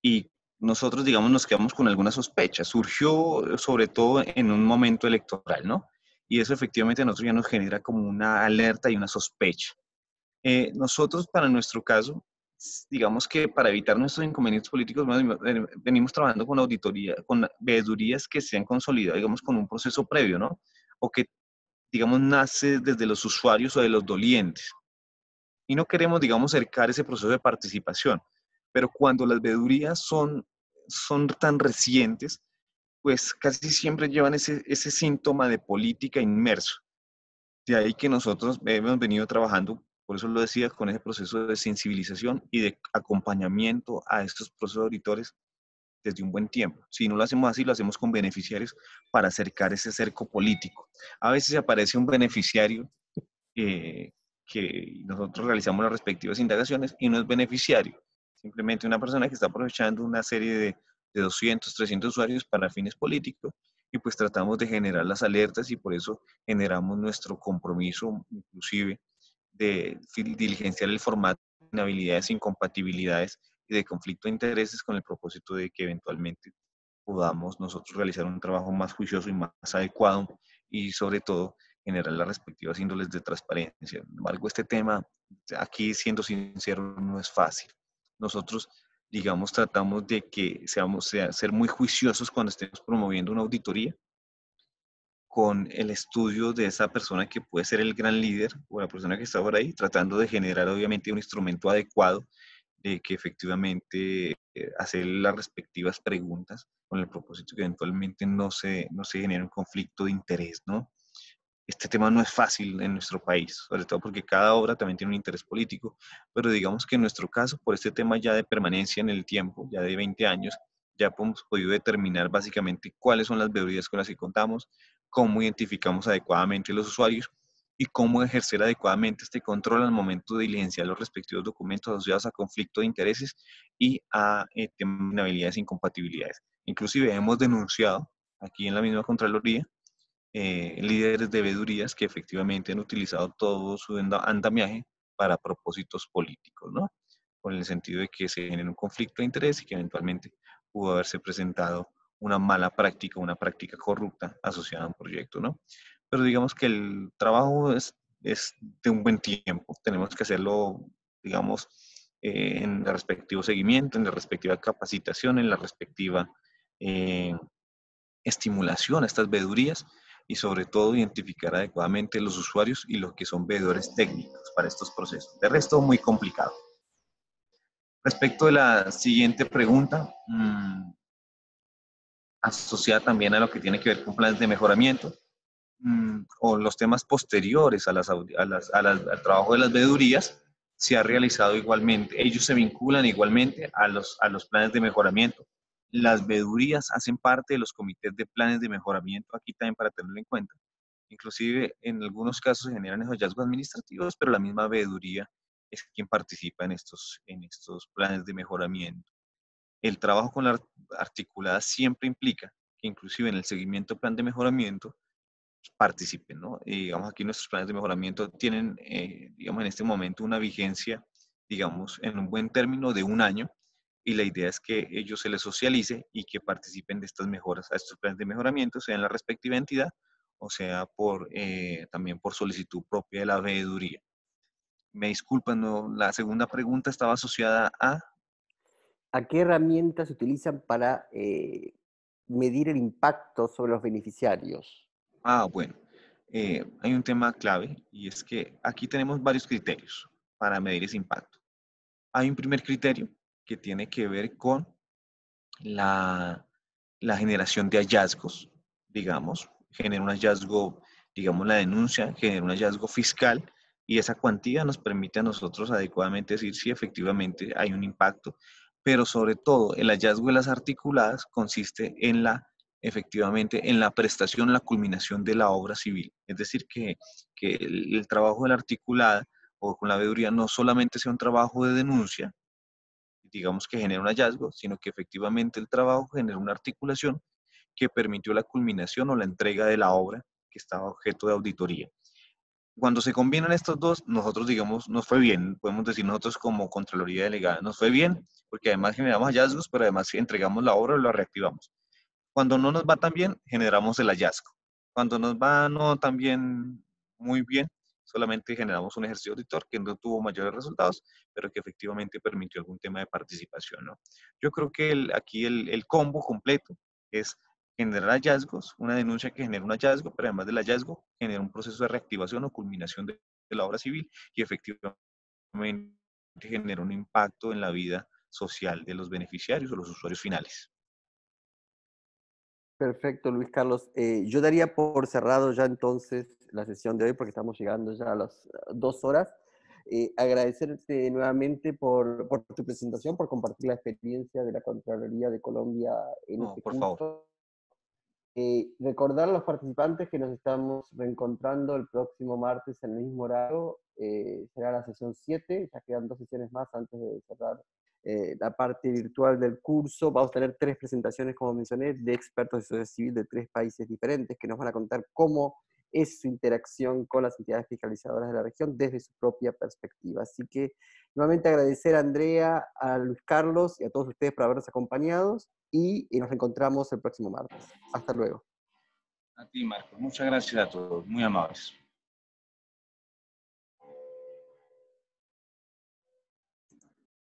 y nosotros, digamos, nos quedamos con alguna sospecha. Surgió sobre todo en un momento electoral, ¿no? Y eso efectivamente a nosotros ya nos genera como una alerta y una sospecha. Nosotros, para nuestro caso, digamos que para evitar nuestros inconvenientes políticos, venimos trabajando con auditoría, con veedurías que se han consolidado, digamos, con un proceso previo, ¿no? O que, digamos, nace desde los usuarios o de los dolientes. Y no queremos, digamos, cercar ese proceso de participación. Pero cuando las veedurías son tan recientes, pues casi siempre llevan ese síntoma de política inmerso. De ahí que nosotros hemos venido trabajando, por eso lo decía, con ese proceso de sensibilización y de acompañamiento a estos procesos auditores desde un buen tiempo. Si no lo hacemos así, lo hacemos con beneficiarios para acercar ese cerco político. A veces aparece un beneficiario que nosotros realizamos las respectivas indagaciones y no es beneficiario. Simplemente una persona que está aprovechando una serie de 200, 300 usuarios para fines políticos y pues tratamos de generar las alertas y por eso generamos nuestro compromiso inclusive de diligenciar el formato inhabilidades, incompatibilidades y de conflicto de intereses con el propósito de que eventualmente podamos nosotros realizar un trabajo más juicioso y más adecuado y sobre todo generar las respectivas índoles de transparencia. Sin embargo, este tema, aquí siendo sincero, no es fácil. Nosotros, digamos, tratamos de que ser muy juiciosos cuando estemos promoviendo una auditoría con el estudio de esa persona que puede ser el gran líder o la persona que está por ahí, tratando de generar obviamente un instrumento adecuado de que efectivamente hacer las respectivas preguntas con el propósito que eventualmente no se genere un conflicto de interés, ¿no? Este tema no es fácil en nuestro país, sobre todo porque cada obra también tiene un interés político, pero digamos que en nuestro caso, por este tema ya de permanencia en el tiempo, ya de 20 años, ya hemos podido determinar básicamente cuáles son las veedurías con las que contamos, cómo identificamos adecuadamente los usuarios y cómo ejercer adecuadamente este control al momento de diligenciar los respectivos documentos asociados a conflicto de intereses y a temas de habilidades e incompatibilidades. Inclusive hemos denunciado aquí en la misma Contraloría líderes de veedurías que efectivamente han utilizado todo su andamiaje para propósitos políticos, ¿no? Con el sentido de que se genere un conflicto de interés y que eventualmente pudo haberse presentado una mala práctica, una práctica corrupta asociada a un proyecto, ¿no? Pero digamos que el trabajo es de un buen tiempo, tenemos que hacerlo, digamos, en el respectivo seguimiento, en la respectiva capacitación, en la respectiva eh, estimulación a estas veedurías y sobre todo identificar adecuadamente los usuarios y los que son veedores técnicos para estos procesos. De resto, muy complicado. Respecto de la siguiente pregunta, asociada también a lo que tiene que ver con planes de mejoramiento, o los temas posteriores al trabajo de las veedurías, se ha realizado igualmente, ellos se vinculan igualmente a los planes de mejoramiento. Las veedurías hacen parte de los comités de planes de mejoramiento, aquí también para tenerlo en cuenta. Inclusive en algunos casos se generan esos hallazgos administrativos, pero la misma veeduría es quien participa en estos planes de mejoramiento. El trabajo con la articulada siempre implica que inclusive en el seguimiento del plan de mejoramiento participen, ¿no? Y digamos, aquí nuestros planes de mejoramiento tienen, digamos, en este momento una vigencia, digamos, en un buen término de un año, y la idea es que ellos se les socialice y que participen de estas mejoras, a estos planes de mejoramiento, sea en la respectiva entidad o sea también por solicitud propia de la veeduría. Me disculpan, no, la segunda pregunta estaba asociada a... ¿A qué herramientas se utilizan para medir el impacto sobre los beneficiarios? Bueno, hay un tema clave y es que aquí tenemos varios criterios para medir ese impacto. Hay un primer criterio que tiene que ver con la, la generación de hallazgos, digamos, genera un hallazgo, digamos, la denuncia, genera un hallazgo fiscal y esa cuantía nos permite a nosotros adecuadamente decir si efectivamente hay un impacto, pero sobre todo el hallazgo de las articuladas consiste en efectivamente, en la prestación, la culminación de la obra civil. Es decir, que el trabajo de la articulada o con la veeduría no solamente sea un trabajo de denuncia, digamos que genera un hallazgo, sino que efectivamente el trabajo genera una articulación que permitió la culminación o la entrega de la obra que estaba objeto de auditoría. Cuando se combinan estos dos, nosotros, digamos, nos fue bien, podemos decir nosotros como Contraloría Delegada, nos fue bien, porque además generamos hallazgos, pero además entregamos la obra y la reactivamos. Cuando no nos va tan bien, generamos el hallazgo. Cuando nos va no tan bien, muy bien, solamente generamos un ejercicio auditor que no tuvo mayores resultados, pero que efectivamente permitió algún tema de participación, ¿no? Yo creo que aquí el combo completo es generar hallazgos, una denuncia que genera un hallazgo, pero además del hallazgo genera un proceso de reactivación o culminación de la obra civil y efectivamente genera un impacto en la vida social de los beneficiarios o los usuarios finales. Perfecto, Luis Carlos. Yo daría por cerrado ya entonces la sesión de hoy porque estamos llegando ya a las 2 horas. Agradecerte nuevamente por tu presentación, por compartir la experiencia de la Contraloría de Colombia en No, este por favor. curso. Recordar a los participantes que nos estamos reencontrando el próximo martes en el mismo horario. Será la sesión 7, ya quedan 2 sesiones más antes de cerrar la parte virtual del curso. Vamos a tener 3 presentaciones, como mencioné, de expertos de sociedad civil de 3 países diferentes que nos van a contar cómo es su interacción con las entidades fiscalizadoras de la región desde su propia perspectiva. Así que nuevamente agradecer a Andrea, a Luis Carlos y a todos ustedes por habernos acompañado y nos encontramos el próximo martes. Hasta luego. A ti, Marco. Muchas gracias a todos. Muy amables.